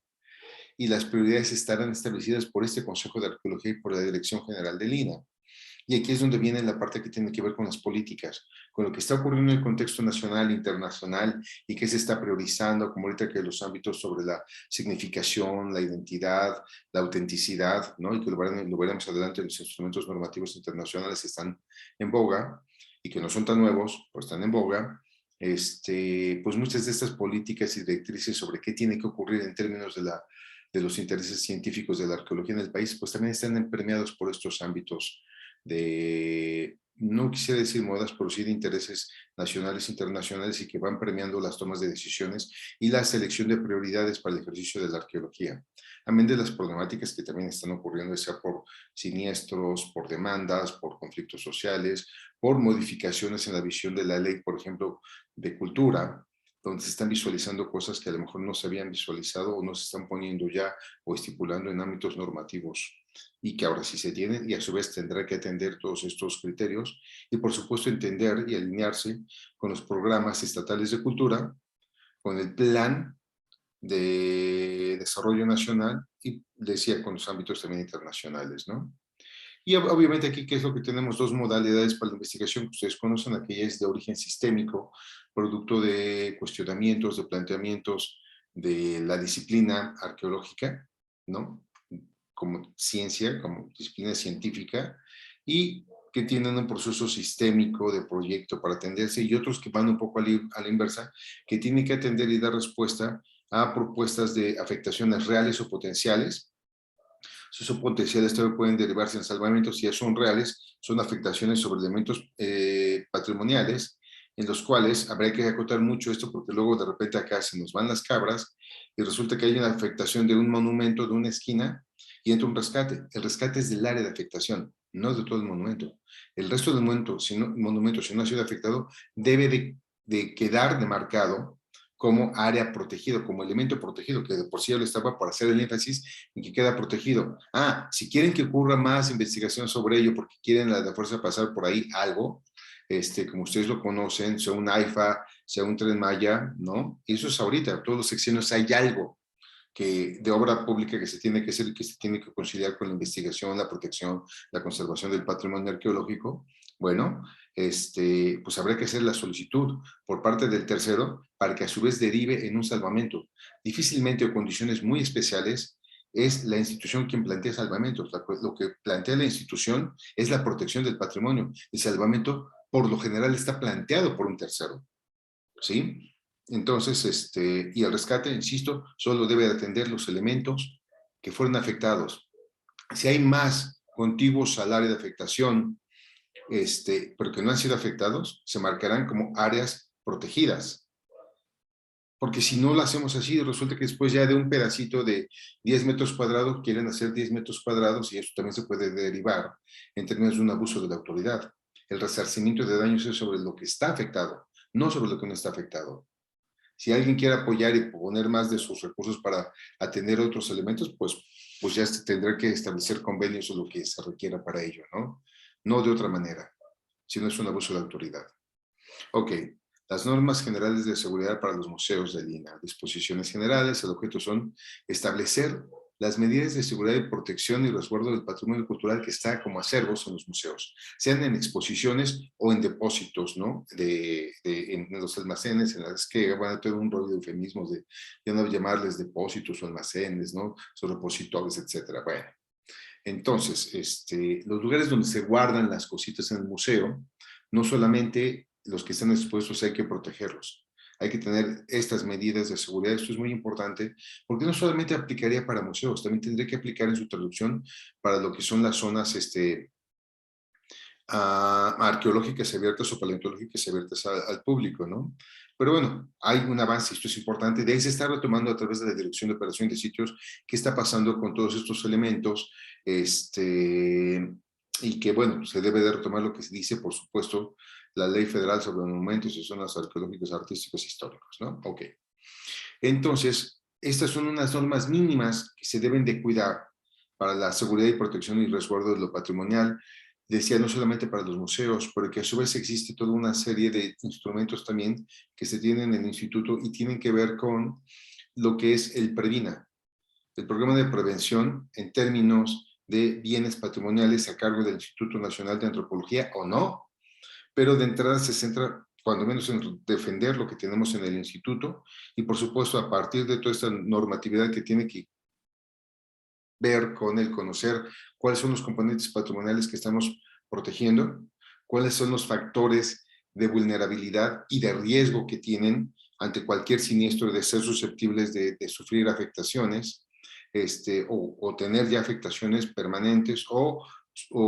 y las prioridades estarán establecidas por este Consejo de Arqueología y por la Dirección General del INA. Y aquí es donde viene la parte que tiene que ver con las políticas, con lo que está ocurriendo en el contexto nacional, internacional, y que se está priorizando, como ahorita que los ámbitos sobre la significación, la identidad, la autenticidad, ¿no? Y que lo veremos adelante, los instrumentos normativos internacionales están en boga, y que no son tan nuevos, pues están en boga. Pues muchas de estas políticas y directrices sobre qué tiene que ocurrir en términos de los intereses científicos de la arqueología en el país, pues también están permeados por estos ámbitos de, no quisiera decir modas, pero sí de intereses nacionales e internacionales y que van premiando las tomas de decisiones y la selección de prioridades para el ejercicio de la arqueología. Amén de las problemáticas que también están ocurriendo, sea por siniestros, por demandas, por conflictos sociales, por modificaciones en la visión de la ley, por ejemplo, de cultura, donde se están visualizando cosas que a lo mejor no se habían visualizado o no se están poniendo ya o estipulando en ámbitos normativos y que ahora sí se tienen y a su vez tendrá que atender todos estos criterios y por supuesto entender y alinearse con los programas estatales de cultura, con el plan de desarrollo nacional y decía con los ámbitos también internacionales, ¿no? Y obviamente aquí, ¿qué es lo que tenemos? Dos modalidades para la investigación que ustedes conocen, aquella es de origen sistémico, producto de cuestionamientos, de planteamientos de la disciplina arqueológica, ¿no? Como ciencia, como disciplina científica, y que tienen un proceso sistémico de proyecto para atenderse, y otros que van un poco a la inversa, que tienen que atender y dar respuesta a propuestas de afectaciones reales o potenciales. Si son potenciales, también pueden derivarse en salvamentos. Si ya son reales, son afectaciones sobre elementos patrimoniales, en los cuales habría que acotar mucho esto, porque luego de repente acá se nos van las cabras y resulta que hay una afectación de un monumento, de una esquina, y entra un rescate. El rescate es del área de afectación, no es de todo el monumento. El resto del monumento, si no ha sido afectado, debe de quedar demarcado como área protegido, como elemento protegido, que de por sí ya lo estaba por hacer el énfasis en que queda protegido. Si quieren que ocurra más investigación sobre ello, porque quieren la de fuerza pasar por ahí algo, como ustedes lo conocen, sea un AIFA, sea un Tren Maya, ¿no? Y eso es ahorita, todos los sexenios hay algo que, de obra pública que se tiene que hacer y que se tiene que conciliar con la investigación, la protección, la conservación del patrimonio arqueológico. Bueno, pues habrá que hacer la solicitud por parte del tercero para que a su vez derive en un salvamento. Difícilmente o condiciones muy especiales es la institución quien plantea salvamentos. Lo que plantea la institución es la protección del patrimonio. El salvamento por lo general está planteado por un tercero, ¿sí? Entonces, y el rescate, insisto, solo debe atender los elementos que fueron afectados. Si hay más contiguos al área de afectación, pero que no han sido afectados, se marcarán como áreas protegidas. Porque si no lo hacemos así, resulta que después ya de un pedacito de 10 metros cuadrados quieren hacer 10 metros cuadrados y eso también se puede derivar en términos de un abuso de la autoridad. El resarcimiento de daños es sobre lo que está afectado, no sobre lo que no está afectado. Si alguien quiere apoyar y poner más de sus recursos para atender otros elementos, pues ya tendrá que establecer convenios o lo que se requiera para ello, ¿no? No de otra manera, si no es un abuso de autoridad. Ok, las normas generales de seguridad para los museos de Lina. Disposiciones generales, el objeto son establecer las medidas de seguridad y protección y resguardo del patrimonio cultural que está como acervos en los museos, sean en exposiciones o en depósitos, ¿no? En los almacenes, en las que van a tener un rollo de eufemismos de ya no llamarles depósitos o almacenes, ¿no? Son repositorios, etcétera. Bueno, entonces, los lugares donde se guardan las cositas en el museo, no solamente los que están expuestos hay que protegerlos. Hay que tener estas medidas de seguridad. Esto es muy importante porque no solamente aplicaría para museos, también tendría que aplicar en su traducción para lo que son las zonas arqueológicas abiertas o paleontológicas abiertas al público, ¿no? Pero bueno, hay un avance, esto es importante. De ahí se está retomando a través de la Dirección de Operación de Sitios qué está pasando con todos estos elementos, y que, bueno, se debe de retomar lo que se dice, por supuesto, la Ley Federal sobre Monumentos y Zonas Arqueológicas, Artísticos, Históricos, ¿no? Ok. Entonces, estas son unas normas mínimas que se deben de cuidar para la seguridad y protección y resguardo de lo patrimonial. Decía, no solamente para los museos, porque a su vez existe toda una serie de instrumentos también que se tienen en el instituto y tienen que ver con lo que es el PREVINA, el programa de prevención en términos de bienes patrimoniales a cargo del Instituto Nacional de Antropología, o no, pero de entrada se centra cuando menos en defender lo que tenemos en el instituto y por supuesto a partir de toda esta normatividad que tiene que ver con el conocer cuáles son los componentes patrimoniales que estamos protegiendo, cuáles son los factores de vulnerabilidad y de riesgo que tienen ante cualquier siniestro de ser susceptibles de sufrir afectaciones, o tener ya afectaciones permanentes o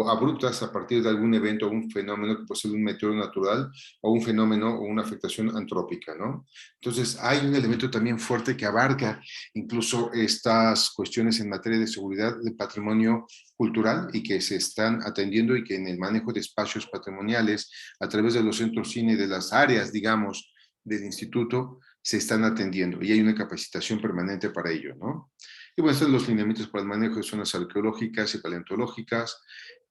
abruptas a partir de algún evento o un fenómeno que puede ser un meteoro natural o un fenómeno o una afectación antrópica, ¿no? Entonces hay un elemento también fuerte que abarca incluso estas cuestiones en materia de seguridad del patrimonio cultural y que se están atendiendo y que en el manejo de espacios patrimoniales a través de los centros cine y de las áreas, digamos, del instituto se están atendiendo y hay una capacitación permanente para ello, ¿no? Y bueno, estos son los lineamientos para el manejo de zonas arqueológicas y paleontológicas,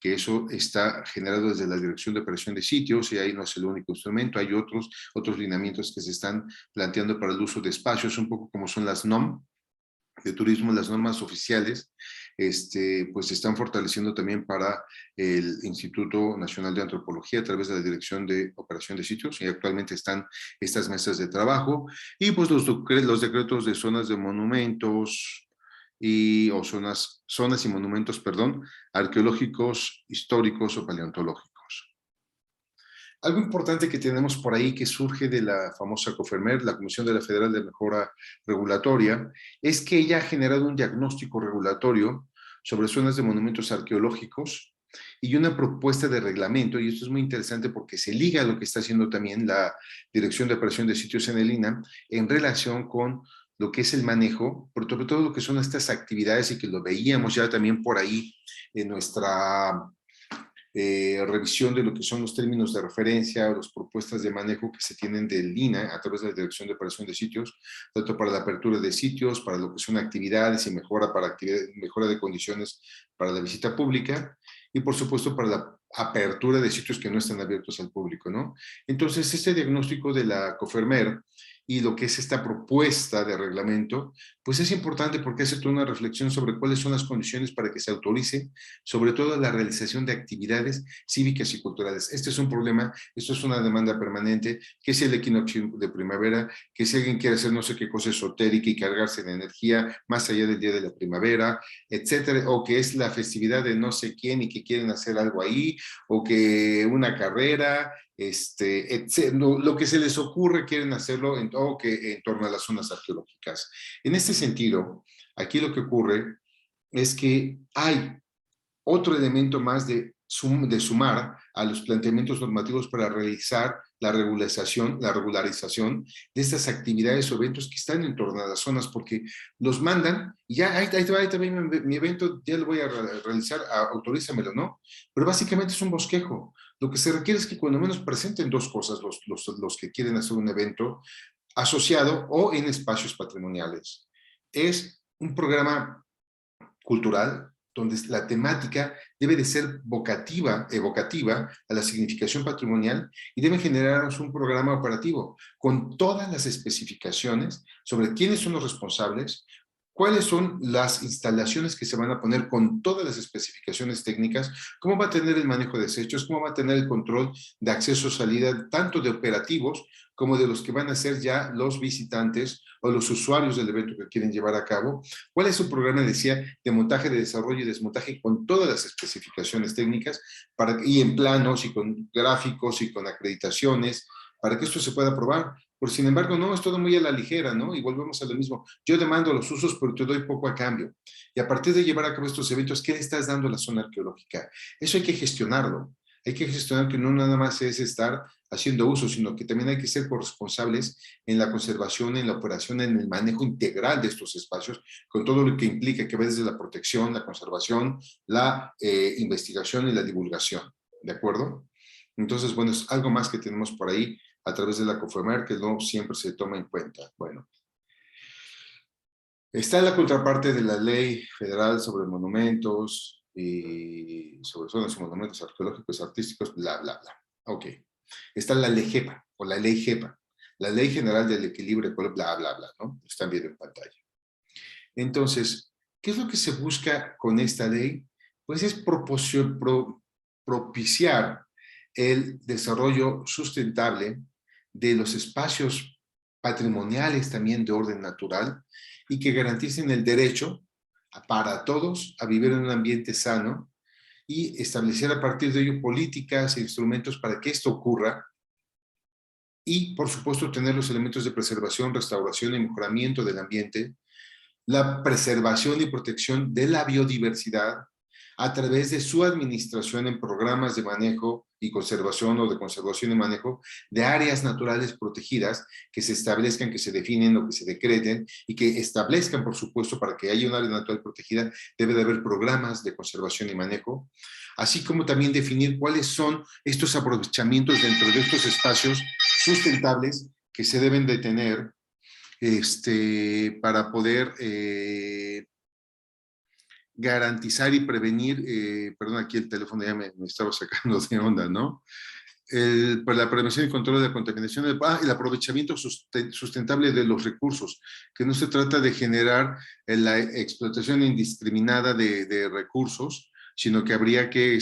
que eso está generado desde la Dirección de Operación de Sitios y ahí no es el único instrumento, hay otros lineamientos que se están planteando para el uso de espacios, un poco como son las NOM de turismo, las normas oficiales, pues se están fortaleciendo también para el Instituto Nacional de Antropología a través de la Dirección de Operación de Sitios y actualmente están estas mesas de trabajo y pues los decretos de zonas de monumentos o zonas y monumentos, perdón, arqueológicos, históricos o paleontológicos. Algo importante que tenemos por ahí que surge de la famosa COFEMER, la Comisión de la Federal de Mejora Regulatoria, es que ella ha generado un diagnóstico regulatorio sobre zonas de monumentos arqueológicos y una propuesta de reglamento, y esto es muy interesante porque se liga a lo que está haciendo también la Dirección de Operación de Sitios en el INAH en relación con lo que es el manejo, pero sobre todo lo que son estas actividades y que lo veíamos ya también por ahí en nuestra revisión de lo que son los términos de referencia o las propuestas de manejo que se tienen del INAH a través de la Dirección de Operación de Sitios, tanto para la apertura de sitios, para lo que son actividades y mejora de condiciones para la visita pública y por supuesto para la apertura de sitios que no están abiertos al público, ¿no? Entonces, este diagnóstico de la COFEMER y lo que es esta propuesta de reglamento, pues es importante porque hace toda una reflexión sobre cuáles son las condiciones para que se autorice, sobre todo la realización de actividades cívicas y culturales. Este es un problema, esto es una demanda permanente, que es el equinoccio de primavera, que si alguien quiere hacer no sé qué cosa esotérica y cargarse de energía más allá del día de la primavera, etcétera, o que es la festividad de no sé quién y que quieren hacer algo ahí, o que una carrera, lo que se les ocurre quieren hacerlo en torno a las zonas arqueológicas. En este sentido, aquí lo que ocurre es que hay otro elemento más de sumar a los planteamientos normativos para realizar la regularización de estas actividades o eventos que están en torno a las zonas, porque los mandan y ya ahí te va también mi evento, ya lo voy a realizar, autorízamelo, ¿no? Pero básicamente es un bosquejo. Lo que se requiere es que cuando menos presenten dos cosas los que quieren hacer un evento asociado o en espacios patrimoniales. Es un programa cultural donde la temática debe de ser evocativa a la significación patrimonial y debe generarnos un programa operativo con todas las especificaciones sobre quiénes son los responsables, cuáles son las instalaciones que se van a poner con todas las especificaciones técnicas, cómo va a tener el manejo de desechos, cómo va a tener el control de acceso-salida, tanto de operativos como de los que van a ser ya los visitantes o los usuarios del evento que quieren llevar a cabo. ¿Cuál es su programa, decía, de montaje, de desarrollo y desmontaje con todas las especificaciones técnicas y en planos y con gráficos y con acreditaciones para que esto se pueda probar? Por sin embargo, no, es todo muy a la ligera, ¿no? Y volvemos a lo mismo. Yo demando los usos, pero te doy poco a cambio. Y a partir de llevar a cabo estos eventos, ¿qué le estás dando a la zona arqueológica? Eso hay que gestionarlo. Hay que gestionar que no nada más es estar haciendo uso, sino que también hay que ser corresponsables en la conservación, en la operación, en el manejo integral de estos espacios, con todo lo que implica, que va desde la protección, la conservación, la investigación y la divulgación. ¿De acuerdo? Entonces, bueno, es algo más que tenemos por ahí a través de la COFEMER que no siempre se toma en cuenta. Bueno, está la contraparte de la Ley Federal sobre Monumentos y sobre zonas y monumentos arqueológicos, artísticos, bla, bla, bla. Ok. Está la LEGEPA o la Ley GEPA, la Ley General del Equilibrio, bla, bla, bla, ¿no? Están viendo en pantalla. Entonces, ¿qué es lo que se busca con esta ley? Pues es propiciar el desarrollo sustentable de los espacios patrimoniales también de orden natural y que garanticen el derecho para todos a vivir en un ambiente sano y establecer a partir de ello políticas e instrumentos para que esto ocurra y, por supuesto, tener los elementos de preservación, restauración y mejoramiento del ambiente, la preservación y protección de la biodiversidad a través de su administración en programas de manejo y conservación o de conservación y manejo de áreas naturales protegidas que se establezcan, que se definen o que se decreten y que establezcan, por supuesto, para que haya un área natural protegida, debe de haber programas de conservación y manejo, así como también definir cuáles son estos aprovechamientos dentro de estos espacios sustentables que se deben de tener para poder garantizar y prevenir, perdón, aquí el teléfono ya me estaba sacando de onda, ¿no? Para la prevención y control de la contaminación, el aprovechamiento sustentable de los recursos, que no se trata de generar la explotación indiscriminada de recursos, sino que habría que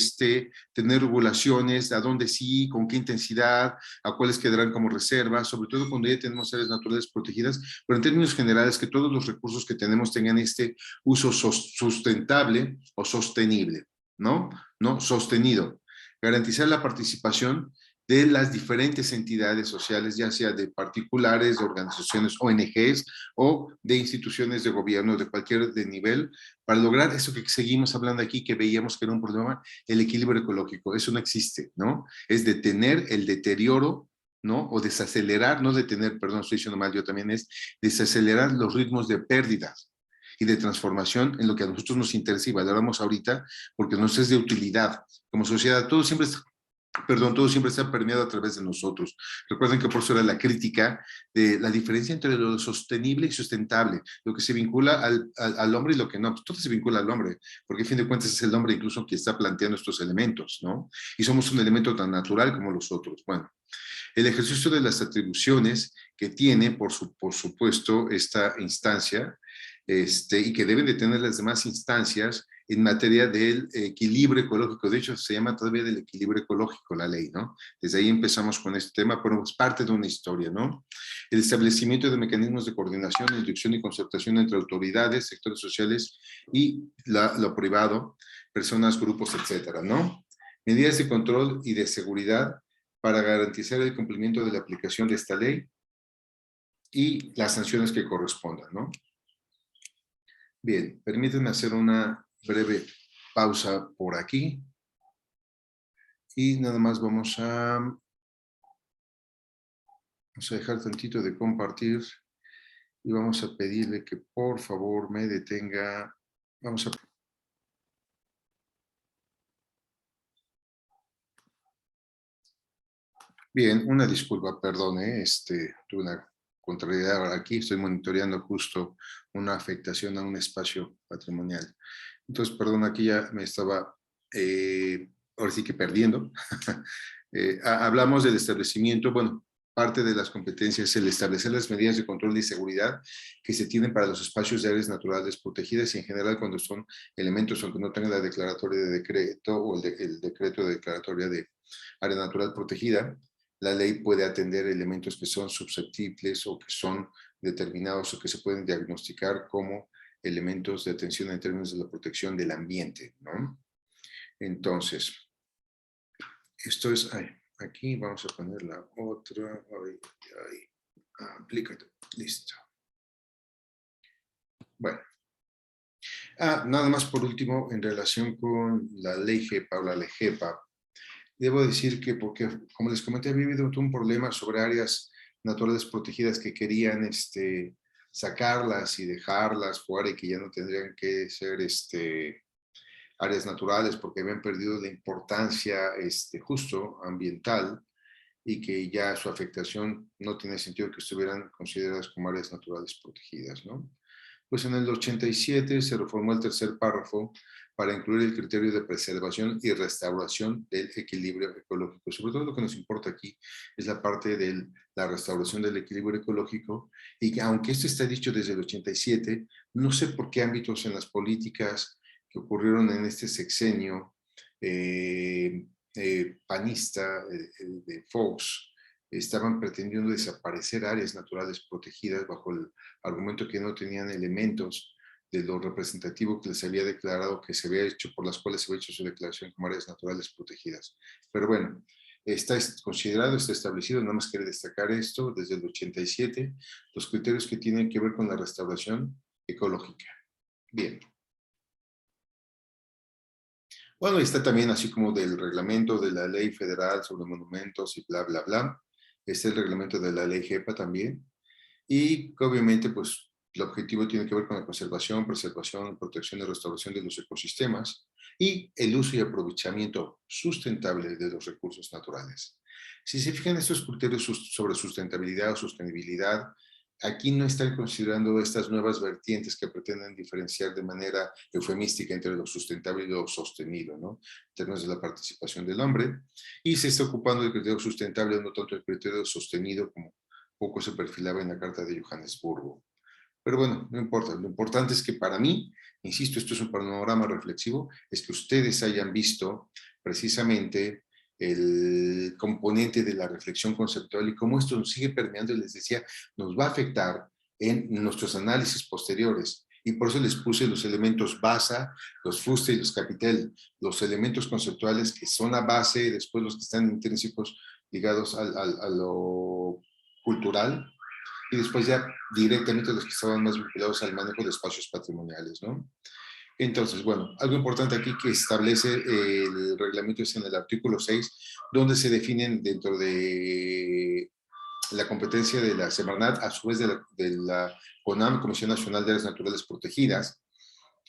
tener regulaciones, a dónde sí, con qué intensidad, a cuáles quedarán como reservas, sobre todo cuando ya tenemos áreas naturales protegidas, pero en términos generales que todos los recursos que tenemos tengan este uso sustentable o sostenible, ¿no? No, sostenido. Garantizar la participación de las diferentes entidades sociales, ya sea de particulares, de organizaciones, ONGs o de instituciones de gobierno de cualquier nivel, para lograr eso que seguimos hablando aquí, que veíamos que era un problema, el equilibrio ecológico. Eso no existe, ¿no? Es detener el deterioro, ¿no? O desacelerar, no detener, perdón, estoy diciendo mal, yo también, es desacelerar los ritmos de pérdidas y de transformación en lo que a nosotros nos interesa y valoramos ahorita, porque nos es de utilidad. Como sociedad, todo siempre está permeado a través de nosotros. Recuerden que por eso era la crítica de la diferencia entre lo sostenible y sustentable, lo que se vincula al hombre y lo que no. Pues todo se vincula al hombre, porque a fin de cuentas es el hombre incluso quien está planteando estos elementos, ¿no? Y somos un elemento tan natural como los otros. Bueno, el ejercicio de las atribuciones que tiene, por supuesto, esta instancia, y que deben de tener las demás instancias en materia del equilibrio ecológico. De hecho, se llama todavía del equilibrio ecológico la ley, ¿no? Desde ahí empezamos con este tema, pero es parte de una historia, ¿no? El establecimiento de mecanismos de coordinación, inducción y concertación entre autoridades, sectores sociales y lo privado, personas, grupos, etcétera, ¿no? Medidas de control y de seguridad para garantizar el cumplimiento de la aplicación de esta ley y las sanciones que correspondan, ¿no? Bien, permítanme hacer una breve pausa por aquí y nada más vamos a dejar tantito de compartir y vamos a pedirle que por favor me detenga. Vamos a... Bien, una disculpa, perdone, tuve una contrariedad aquí, estoy monitoreando justo una afectación a un espacio patrimonial. Entonces, perdón, aquí ya me estaba, ahora sí que perdiendo. Hablamos del establecimiento, bueno, parte de las competencias es el establecer las medidas de control y seguridad que se tienen para los espacios de áreas naturales protegidas y en general cuando son elementos, aunque no tengan la declaratoria de decreto o el decreto de declaratoria de área natural protegida, la ley puede atender elementos que son susceptibles o que son determinados o que se pueden diagnosticar como elementos de atención en términos de la protección del ambiente, ¿no? Entonces, esto es, aquí vamos a poner la otra, aplícate, listo. Bueno, nada más por último, en relación con la ley GEPA o la ley GEPA, debo decir que, porque como les comenté, había habido un problema sobre áreas naturales protegidas que querían sacarlas y dejarlas fuera y que ya no tendrían que ser áreas naturales porque habían perdido la importancia justo ambiental y que ya su afectación no tiene sentido que estuvieran consideradas como áreas naturales protegidas, ¿no? Pues en el 87 se reformó el tercer párrafo para incluir el criterio de preservación y restauración del equilibrio ecológico. Sobre todo lo que nos importa aquí es la parte de la restauración del equilibrio ecológico y que aunque esto está dicho desde el 87, no sé por qué ámbitos en las políticas que ocurrieron en este sexenio panista de Fox, estaban pretendiendo desaparecer áreas naturales protegidas bajo el argumento que no tenían elementos de lo representativo que les había declarado que se había hecho, por las cuales se había hecho su declaración como áreas naturales protegidas. Pero bueno, está considerado, está establecido, nada más quiero destacar esto, desde el 87, los criterios que tienen que ver con la restauración ecológica. Bien. Bueno, está también así como del reglamento de la ley federal sobre monumentos y bla, bla, bla. Está el reglamento de la ley GEPA también. Y que obviamente, pues, el objetivo tiene que ver con la conservación, preservación, protección y restauración de los ecosistemas y el uso y aprovechamiento sustentable de los recursos naturales. Si se fijan estos criterios sobre sustentabilidad o sostenibilidad, aquí no están considerando estas nuevas vertientes que pretenden diferenciar de manera eufemística entre lo sustentable y lo sostenido, ¿no? En términos de la participación del hombre, y se está ocupando del criterio sustentable, no tanto el criterio sostenido como poco se perfilaba en la Carta de Johannesburgo. Pero bueno, no importa. Lo importante es que para mí, insisto, esto es un panorama reflexivo, es que ustedes hayan visto precisamente el componente de la reflexión conceptual y cómo esto nos sigue permeando, y les decía, nos va a afectar en nuestros análisis posteriores. Y por eso les puse los elementos BASA, los FUSTE y los CAPITEL, los elementos conceptuales que son la base, después los que están intrínsecos, ligados a lo cultural, y después ya directamente los que estaban más vinculados al manejo de espacios patrimoniales, ¿no? Entonces, bueno, algo importante aquí que establece el reglamento es en el artículo 6, donde se definen dentro de la competencia de la Semarnat, a su vez de la CONAM, Comisión Nacional de Áreas Naturales Protegidas,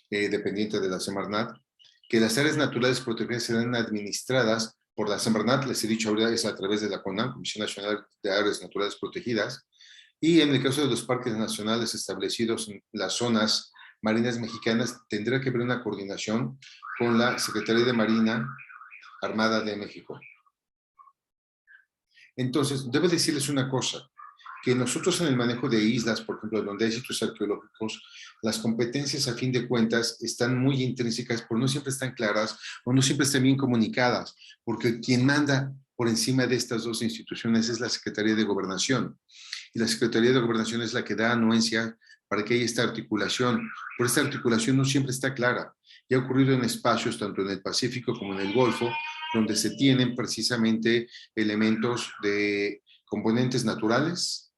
dependiente de la Semarnat, que las áreas naturales protegidas serán administradas por la Semarnat, les he dicho ahora, es a través de la CONAM, Comisión Nacional de Áreas Naturales Protegidas, y en el caso de los parques nacionales establecidos en las zonas marinas mexicanas, tendrá que haber una coordinación con la Secretaría de Marina Armada de México. Entonces, debo decirles una cosa, que nosotros en el manejo de islas, por ejemplo, donde hay sitios arqueológicos, las competencias a fin de cuentas están muy intrínsecas, pero no siempre están claras o no siempre están bien comunicadas, porque quien manda por encima de estas dos instituciones es la Secretaría de Gobernación. Y la Secretaría de Gobernación es la que da anuencia para que haya esta articulación. Pero esta articulación no siempre está clara. Y ha ocurrido en espacios, tanto en el Pacífico como en el Golfo, donde se tienen precisamente elementos de componentes naturales,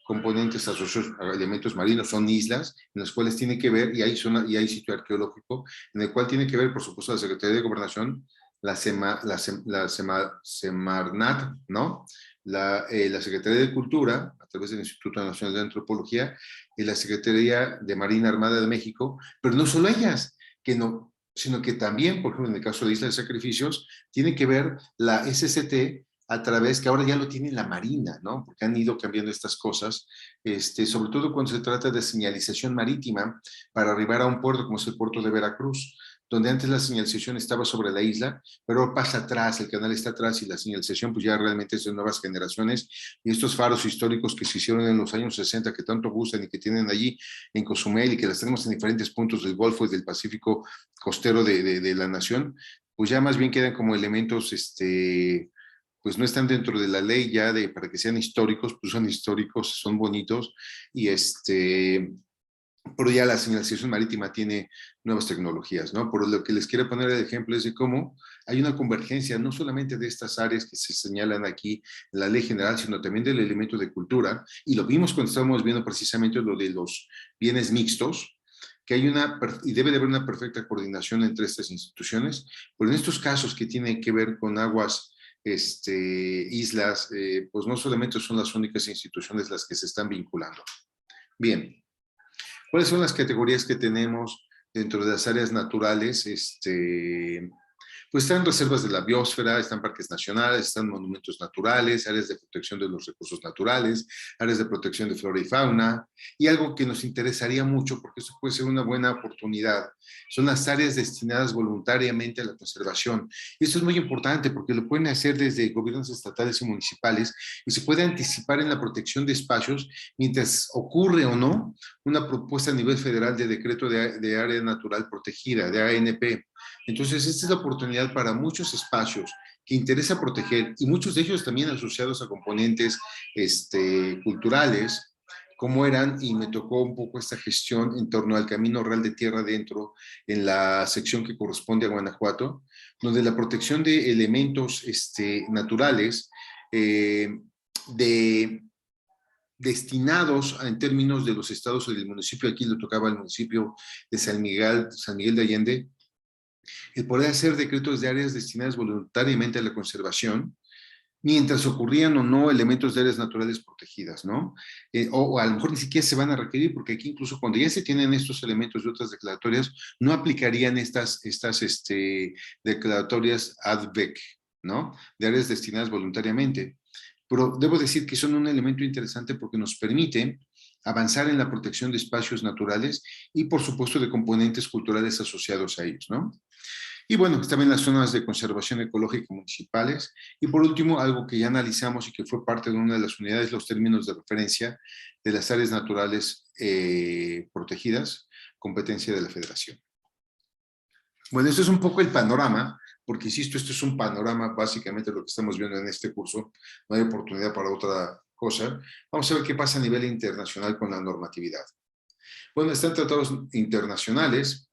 componentes asociados a elementos marinos, son islas en las cuales tiene que ver, y hay sitio arqueológico, en el cual tiene que ver, por supuesto, la Secretaría de Gobernación, Semarnat, ¿no? La Secretaría de Cultura, a través del Instituto Nacional de Antropología, y la Secretaría de Marina Armada de México, pero no solo ellas, sino que también, por ejemplo, en el caso de Isla de Sacrificios, tiene que ver la SCT a través, que ahora ya lo tiene la Marina, ¿no? Porque han ido cambiando estas cosas, sobre todo cuando se trata de señalización marítima para arribar a un puerto como es el puerto de Veracruz, donde antes la señalización estaba sobre la isla, pero pasa atrás, el canal está atrás y la señalización pues ya realmente es de nuevas generaciones, y estos faros históricos que se hicieron en los años 60 que tanto gustan y que tienen allí en Cozumel y que las tenemos en diferentes puntos del Golfo y del Pacífico costero de la nación, pues ya más bien quedan como elementos, pues no están dentro de la ley ya para que sean históricos, pues son históricos, son bonitos, y pero ya la señalización marítima tiene nuevas tecnologías, ¿no? Por lo que les quiero poner el ejemplo es de cómo hay una convergencia, no solamente de estas áreas que se señalan aquí en la ley general, sino también del elemento de cultura, y lo vimos cuando estábamos viendo precisamente lo de los bienes mixtos, que hay y debe de haber una perfecta coordinación entre estas instituciones, pero en estos casos que tienen que ver con aguas, islas, pues no solamente son las únicas instituciones las que se están vinculando. Bien. ¿Cuáles son las categorías que tenemos dentro de las áreas naturales? Pues están reservas de la biosfera, están parques nacionales, están monumentos naturales, áreas de protección de los recursos naturales, áreas de protección de flora y fauna, y algo que nos interesaría mucho, porque esto puede ser una buena oportunidad, son las áreas destinadas voluntariamente a la conservación. Y esto es muy importante porque lo pueden hacer desde gobiernos estatales y municipales y se puede anticipar en la protección de espacios mientras ocurre o no una propuesta a nivel federal de decreto de área natural protegida, de ANP. Entonces, esta es la oportunidad para muchos espacios que interesa proteger, y muchos de ellos también asociados a componentes culturales, como eran, y me tocó un poco esta gestión en torno al Camino Real de Tierra Adentro, en la sección que corresponde a Guanajuato, donde la protección de elementos naturales destinados en términos de los estados o del municipio, aquí le tocaba al municipio de San Miguel de Allende, el poder hacer decretos de áreas destinadas voluntariamente a la conservación, mientras ocurrían o no elementos de áreas naturales protegidas, ¿no? O a lo mejor ni siquiera se van a requerir, porque aquí incluso cuando ya se tienen estos elementos de otras declaratorias, no aplicarían estas declaratorias ad hoc, ¿no? De áreas destinadas voluntariamente. Pero debo decir que son un elemento interesante porque nos permite avanzar en la protección de espacios naturales y, por supuesto, de componentes culturales asociados a ellos, ¿no? Y bueno, también las zonas de conservación ecológica municipales. Y por último, algo que ya analizamos y que fue parte de una de las unidades, los términos de referencia de las áreas naturales protegidas, competencia de la Federación. Bueno, esto es un poco el panorama, porque insisto, esto es un panorama básicamente de lo que estamos viendo en este curso. No hay oportunidad para otra cosa. Vamos a ver qué pasa a nivel internacional con la normatividad. Bueno, están tratados internacionales,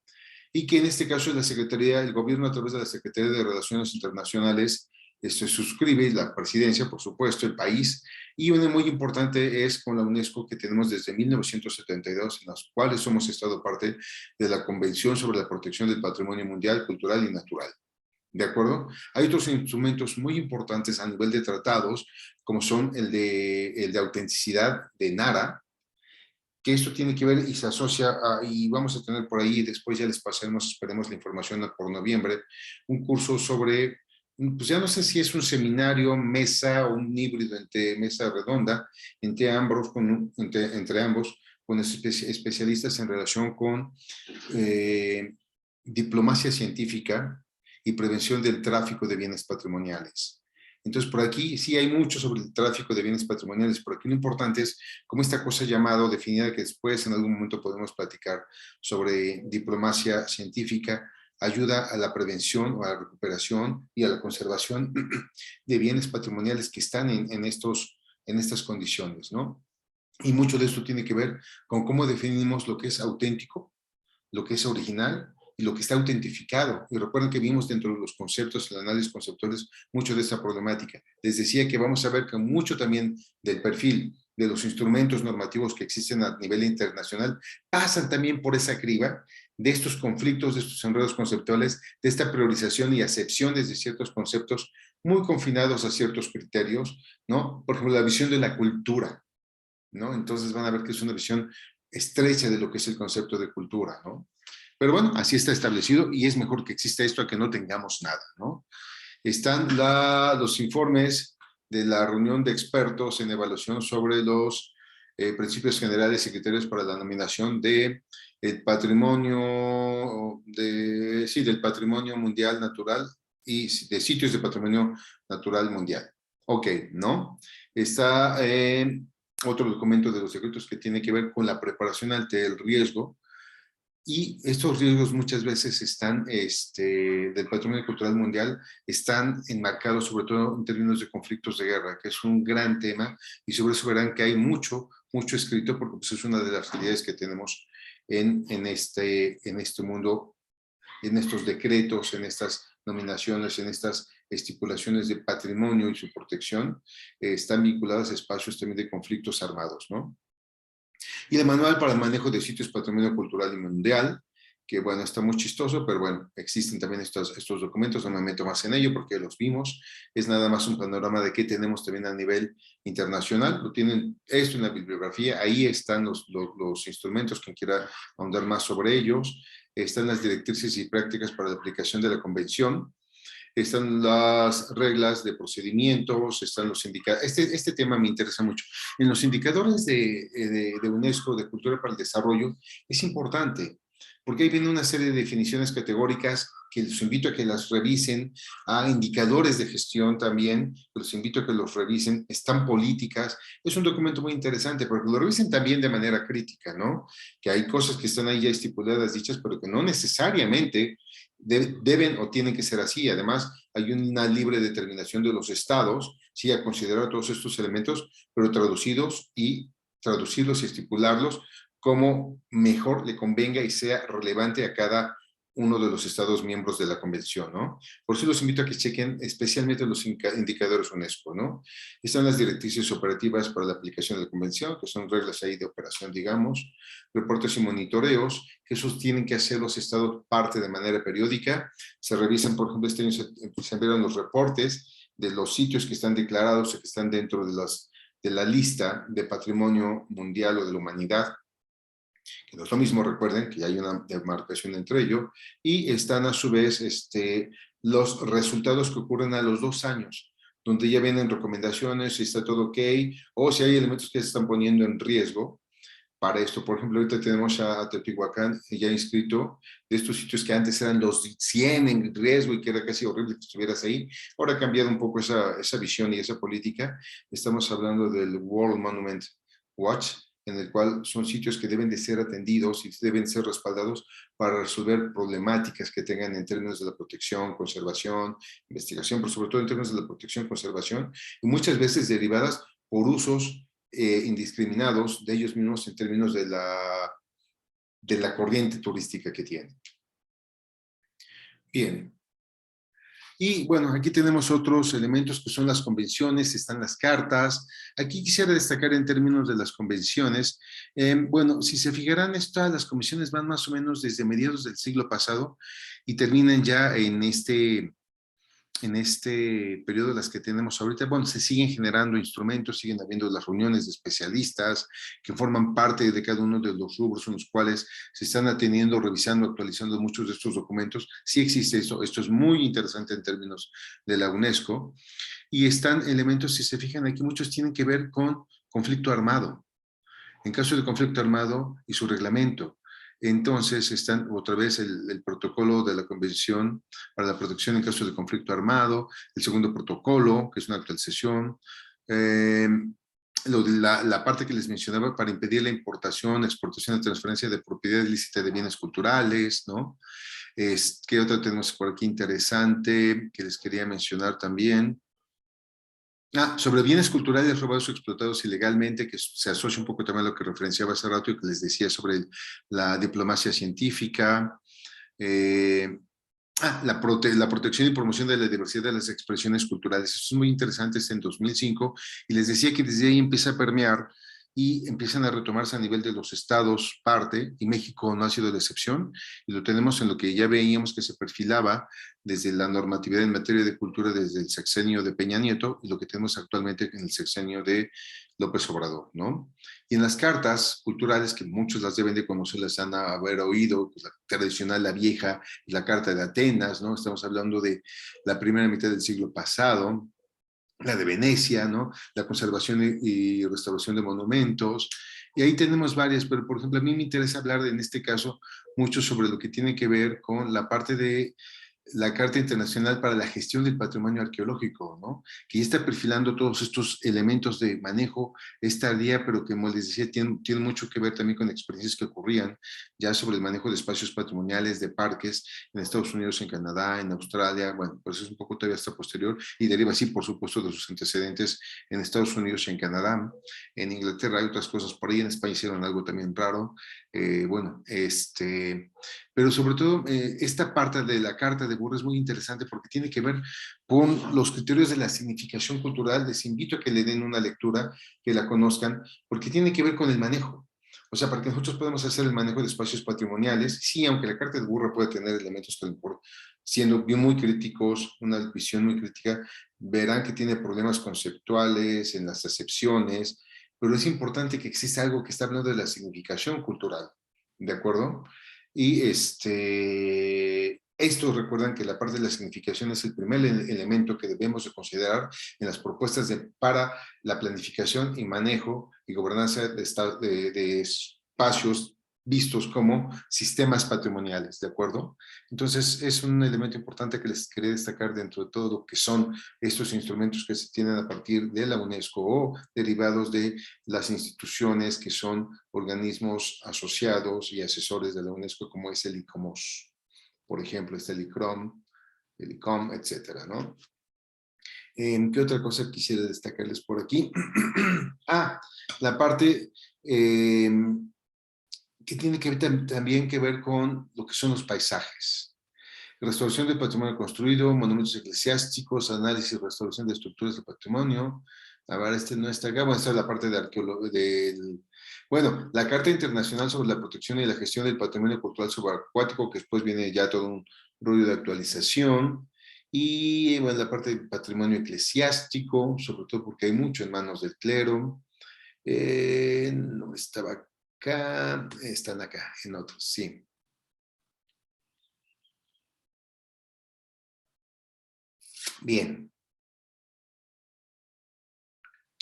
y que en este caso es la Secretaría, el gobierno a través de la Secretaría de Relaciones Internacionales se suscribe la presidencia, por supuesto, el país, y una muy importante es con la UNESCO que tenemos desde 1972, en las cuales somos estado parte de la Convención sobre la Protección del Patrimonio Mundial, Cultural y Natural. ¿De acuerdo? Hay otros instrumentos muy importantes a nivel de tratados, como son el de autenticidad de NARA, que esto tiene que ver y se asocia y vamos a tener por ahí, después ya les pasaremos, esperemos la información por noviembre, un curso sobre, pues ya no sé si es un seminario, mesa o un híbrido entre mesa redonda, entre ambos, con especialistas en relación con diplomacia científica y prevención del tráfico de bienes patrimoniales. Entonces, por aquí sí hay mucho sobre el tráfico de bienes patrimoniales, pero aquí lo importante es como esta cosa llamada, definida, que después en algún momento podemos platicar sobre diplomacia científica, ayuda a la prevención o a la recuperación y a la conservación de bienes patrimoniales que están en estas condiciones, ¿no? Y mucho de esto tiene que ver con cómo definimos lo que es auténtico, lo que es original y lo que está autentificado. Y recuerden que vimos dentro de los conceptos, el análisis conceptuales, mucho de esta problemática. Les decía que vamos a ver que mucho también del perfil de los instrumentos normativos que existen a nivel internacional pasan también por esa criba de estos conflictos, de estos enredos conceptuales, de esta priorización y acepciones de ciertos conceptos muy confinados a ciertos criterios, ¿no? Por ejemplo, la visión de la cultura, ¿no? Entonces van a ver que es una visión estrecha de lo que es el concepto de cultura, ¿no? Pero bueno, así está establecido y es mejor que exista esto a que no tengamos nada, ¿no? Están los informes de la reunión de expertos en evaluación sobre los principios generales y criterios para la nominación de el patrimonio, del patrimonio mundial natural y de sitios de patrimonio natural mundial. Ok, ¿no? Está otro documento de los secretos que tiene que ver con la preparación ante el riesgo. Y estos riesgos muchas veces están, del patrimonio cultural mundial, están enmarcados sobre todo en términos de conflictos de guerra, que es un gran tema, y sobre eso verán que hay mucho escrito, porque pues, es una de las realidades que tenemos en este mundo, en estos decretos, en estas nominaciones, en estas estipulaciones de patrimonio y su protección, están vinculadas a espacios también de conflictos armados, ¿no? Y el manual para el manejo de sitios patrimonio cultural y mundial, que bueno, está muy chistoso, pero bueno, existen también estos documentos, no me meto más en ello porque los vimos, es nada más un panorama de qué tenemos también a nivel internacional, lo tienen esto en la bibliografía, ahí están los instrumentos, quien quiera ahondar más sobre ellos, están las directrices y prácticas para la aplicación de la convención, están las reglas de procedimientos, están los indicadores. Este tema me interesa mucho. En los indicadores de UNESCO de Cultura para el Desarrollo es importante, porque ahí viene una serie de definiciones categóricas que los invito a que las revisen, a indicadores de gestión también, los invito a que los revisen, están políticas, es un documento muy interesante, porque lo revisen también de manera crítica, ¿no? Que hay cosas que están ahí ya estipuladas, dichas, pero que no necesariamente deben o tienen que ser así. Además, hay una libre determinación de los estados, sí, a considerar todos estos elementos, pero traducirlos y estipularlos como mejor le convenga y sea relevante a cada uno de los estados miembros de la convención, ¿no? Por eso los invito a que chequen especialmente los indicadores UNESCO, ¿no? Están las directrices operativas para la aplicación de la convención, que son reglas ahí de operación, digamos, reportes y monitoreos, que esos tienen que hacer los estados parte de manera periódica. Se revisan, por ejemplo, este año se enviaron los reportes de los sitios que están declarados o que están dentro de la lista de patrimonio mundial o de la humanidad, que no es lo mismo, recuerden que hay una demarcación entre ellos, y están a su vez los resultados que ocurren a los 2 años, donde ya vienen recomendaciones, si está todo ok, o si hay elementos que se están poniendo en riesgo para esto. Por ejemplo, ahorita tenemos a Teotihuacán ya inscrito, de estos sitios que antes eran los 100 en riesgo y que era casi horrible que estuvieras ahí. Ahora ha cambiado un poco esa visión y esa política. Estamos hablando del World Monument Watch, en el cual son sitios que deben de ser atendidos y deben ser respaldados para resolver problemáticas que tengan en términos de la protección, conservación, investigación, pero sobre todo en términos de la protección, conservación, y muchas veces derivadas por usos indiscriminados de ellos mismos en términos de la corriente turística que tienen. Bien. Y bueno, aquí tenemos otros elementos que son las convenciones, están las cartas. Aquí quisiera destacar en términos de las convenciones. Bueno, si se fijarán, las convenciones van más o menos desde mediados del siglo pasado y terminan ya en este periodo de las que tenemos ahorita. Bueno, se siguen generando instrumentos, siguen habiendo las reuniones de especialistas que forman parte de cada uno de los rubros en los cuales se están atendiendo, revisando, actualizando muchos de estos documentos. Sí existe esto es muy interesante en términos de la UNESCO. Y están elementos, si se fijan aquí, muchos tienen que ver con conflicto armado. En caso de conflicto armado y su reglamento. Entonces están otra vez el protocolo de la Convención para la Protección en caso de conflicto armado, el segundo protocolo, que es una actualización, eh, la parte que les mencionaba para impedir la importación, exportación y transferencia de propiedad ilícita de bienes culturales, ¿no? ¿Qué otra tenemos por aquí interesante que les quería mencionar también? Sobre bienes culturales robados o explotados ilegalmente, que se asocia un poco también a lo que referenciaba hace rato y que les decía sobre la diplomacia científica. Eh, la protección y promoción de la diversidad de las expresiones culturales. Eso es muy interesante, es en 2005, y les decía que desde ahí empieza a permear y empiezan a retomarse a nivel de los estados parte, y México no ha sido la excepción, y lo tenemos en lo que ya veíamos que se perfilaba desde la normatividad en materia de cultura desde el sexenio de Peña Nieto, y lo que tenemos actualmente en el sexenio de López Obrador, ¿no? Y en las cartas culturales, que muchos las deben de conocer, las han haber oído, pues la tradicional, la vieja, la Carta de Atenas, ¿no? Estamos hablando de la primera mitad del siglo pasado, la de Venecia, ¿no? La conservación y restauración de monumentos. Y ahí tenemos varias, pero por ejemplo, a mí me interesa hablar en este caso mucho sobre lo que tiene que ver con la parte de la Carta Internacional para la Gestión del Patrimonio Arqueológico, ¿no? Que ya está perfilando todos estos elementos de manejo, es tardía, pero que, como les decía, tiene mucho que ver también con experiencias que ocurrían ya sobre el manejo de espacios patrimoniales, de parques, en Estados Unidos, en Canadá, en Australia, bueno, pues es un poco todavía hasta posterior, y deriva así, por supuesto, de sus antecedentes en Estados Unidos y en Canadá. En Inglaterra hay otras cosas por ahí, en España hicieron algo también raro. Bueno, pero sobre todo esta parte de la Carta de Burro es muy interesante porque tiene que ver con los criterios de la significación cultural. Les invito a que le den una lectura, que la conozcan, porque tiene que ver con el manejo. O sea, para que nosotros podamos hacer el manejo de espacios patrimoniales, sí, aunque la Carta de Burro puede tener elementos que, siendo bien muy críticos, una visión muy crítica, verán que tiene problemas conceptuales en las acepciones, pero es importante que exista algo que está hablando de la significación cultural, ¿de acuerdo? Y esto recuerdan que la parte de la significación es el primer elemento que debemos de considerar en las propuestas para la planificación y manejo y gobernanza de espacios vistos como sistemas patrimoniales, ¿de acuerdo? Entonces, es un elemento importante que les quería destacar dentro de todo lo que son estos instrumentos que se tienen a partir de la UNESCO o derivados de las instituciones que son organismos asociados y asesores de la UNESCO, como es el ICOMOS, por ejemplo, está el ICOM, etcétera, ¿no? ¿Qué otra cosa quisiera destacarles por aquí? La parte eh, que tiene que ver, también que ver con lo que son los paisajes. Restauración del patrimonio construido, monumentos eclesiásticos, análisis y restauración de estructuras del patrimonio. A ver, no está acá. Bueno, esta es la parte de arqueología. Bueno, la Carta Internacional sobre la Protección y la Gestión del Patrimonio Cultural Subacuático, que después viene ya todo un rollo de actualización. Y bueno, la parte de patrimonio eclesiástico, sobre todo porque hay mucho en manos del clero. No estaba acá, están acá en otros, sí. Bien,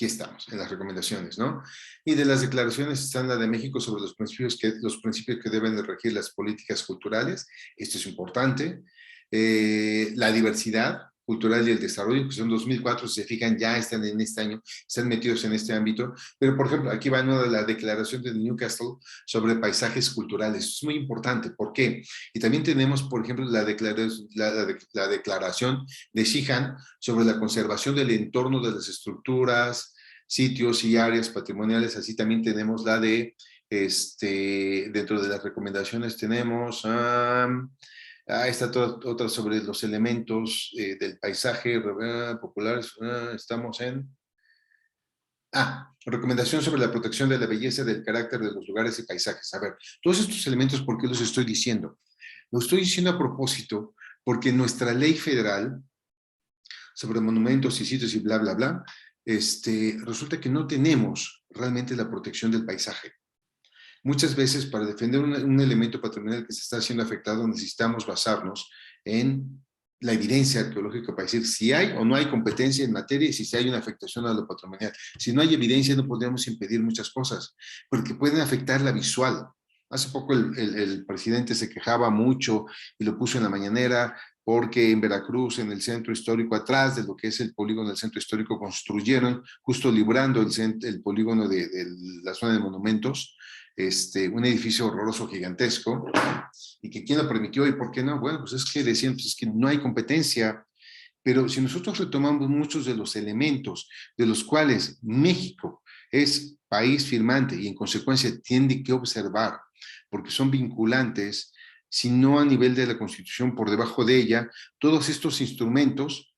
aquí estamos, en las recomendaciones, ¿no? Y de las declaraciones están la de México sobre los principios que deben de regir las políticas culturales. Esto es importante. La diversidad cultural y el desarrollo, que son 2004, si se fijan, ya están en este año, están metidos en este ámbito. Pero, por ejemplo, aquí va una de la declaración de Newcastle sobre paisajes culturales. Esto es muy importante. ¿Por qué? Y también tenemos, por ejemplo, la declaración de Sheehan sobre la conservación del entorno de las estructuras, sitios y áreas patrimoniales. Así también tenemos dentro de las recomendaciones tenemos Esta otra sobre los elementos del paisaje populares. Estamos en... recomendación sobre la protección de la belleza del carácter de los lugares y paisajes. A ver, todos estos elementos, ¿por qué los estoy diciendo? Lo estoy diciendo a propósito porque nuestra ley federal sobre monumentos y sitios y bla, bla, bla, resulta que no tenemos realmente la protección del paisaje. Muchas veces para defender un elemento patrimonial que se está siendo afectado necesitamos basarnos en la evidencia arqueológica para decir si hay o no hay competencia en materia y si hay una afectación a lo patrimonial. Si no hay evidencia no podemos impedir muchas cosas, porque pueden afectar la visual. Hace poco el presidente se quejaba mucho y lo puso en la mañanera porque en Veracruz, en el centro histórico, atrás de lo que es el polígono del centro histórico, construyeron, justo librando el polígono de la zona de monumentos, un edificio horroroso, gigantesco, y que quién lo permitió y por qué no. Bueno, pues es que decían, pues es que no hay competencia, pero si nosotros retomamos muchos de los elementos de los cuales México es país firmante y en consecuencia tiene que observar, porque son vinculantes, si no a nivel de la Constitución, por debajo de ella, todos estos instrumentos,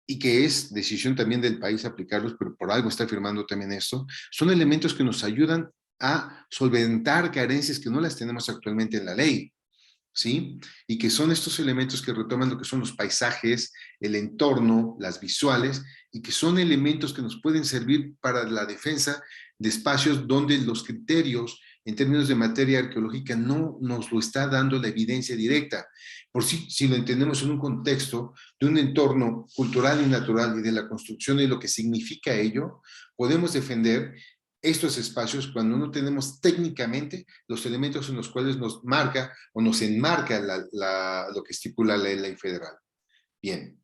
y que es decisión también del país aplicarlos, pero por algo está firmando también esto, son elementos que nos ayudan a solventar carencias que no las tenemos actualmente en la ley, ¿sí? Y que son estos elementos que retoman lo que son los paisajes, el entorno, las visuales, y que son elementos que nos pueden servir para la defensa de espacios donde los criterios en términos de materia arqueológica no nos lo está dando la evidencia directa. Por si lo entendemos en un contexto de un entorno cultural y natural y de la construcción y lo que significa ello, podemos defender estos espacios cuando no tenemos técnicamente los elementos en los cuales nos marca o nos enmarca lo que estipula la ley federal. Bien.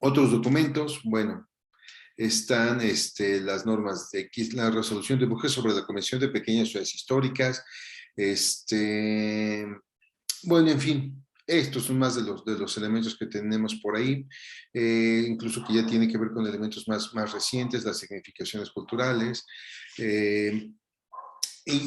Otros documentos, bueno, están las normas de la resolución de Brujas sobre la Convención de Pequeñas Ciudades Históricas, bueno, en fin, estos son más de los elementos que tenemos por ahí, incluso que ya tiene que ver con elementos más recientes, las significaciones culturales. Y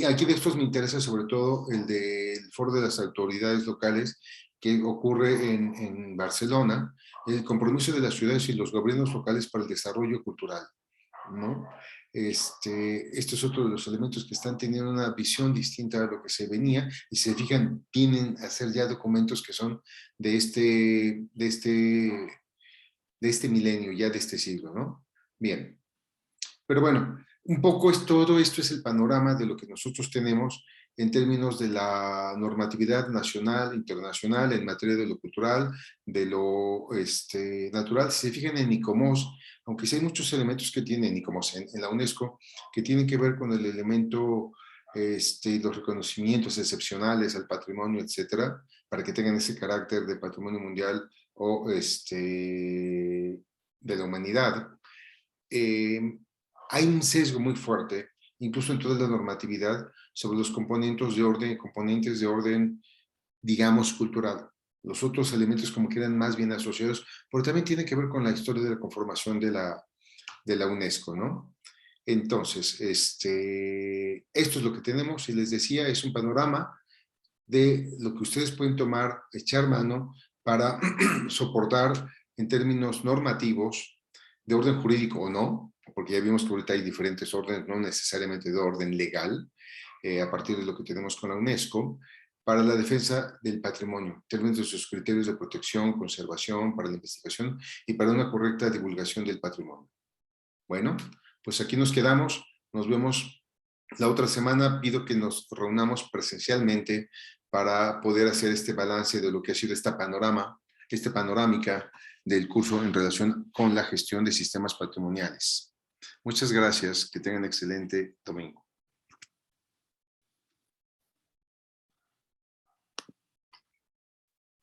aquí de estos me interesa sobre todo el del Foro de las Autoridades Locales que ocurre en Barcelona, el compromiso de las ciudades y los gobiernos locales para el desarrollo cultural, ¿no? Esto es otro de los elementos que están teniendo una visión distinta a lo que se venía y se fijan, tienen a ser ya documentos que son de este milenio, ya de este siglo, ¿no? Bien, pero bueno, un poco todo esto es el panorama de lo que nosotros tenemos en términos de la normatividad nacional, internacional, en materia de lo cultural, de lo natural. Si se fijan en ICOMOS, aunque sí hay muchos elementos que tienen ICOMOS en la UNESCO, que tienen que ver con el elemento, los reconocimientos excepcionales al patrimonio, etcétera, para que tengan ese carácter de patrimonio mundial o de la humanidad. Hay un sesgo muy fuerte, incluso en toda la normatividad, sobre los componentes de orden, digamos, cultural. Los otros elementos como quedan más bien asociados, pero también tiene que ver con la historia de la conformación de la UNESCO, ¿no? Entonces, esto es lo que tenemos, y les decía, es un panorama de lo que ustedes pueden tomar, echar mano para soportar en términos normativos, de orden jurídico o no, porque ya vimos que ahorita hay diferentes órdenes, no necesariamente de orden legal, a partir de lo que tenemos con la UNESCO, para la defensa del patrimonio, en términos de sus criterios de protección, conservación, para la investigación y para una correcta divulgación del patrimonio. Bueno, pues aquí nos quedamos, nos vemos la otra semana. Pido que nos reunamos presencialmente para poder hacer este balance de lo que ha sido esta panorámica del curso en relación con la gestión de sistemas patrimoniales. Muchas gracias, que tengan excelente domingo.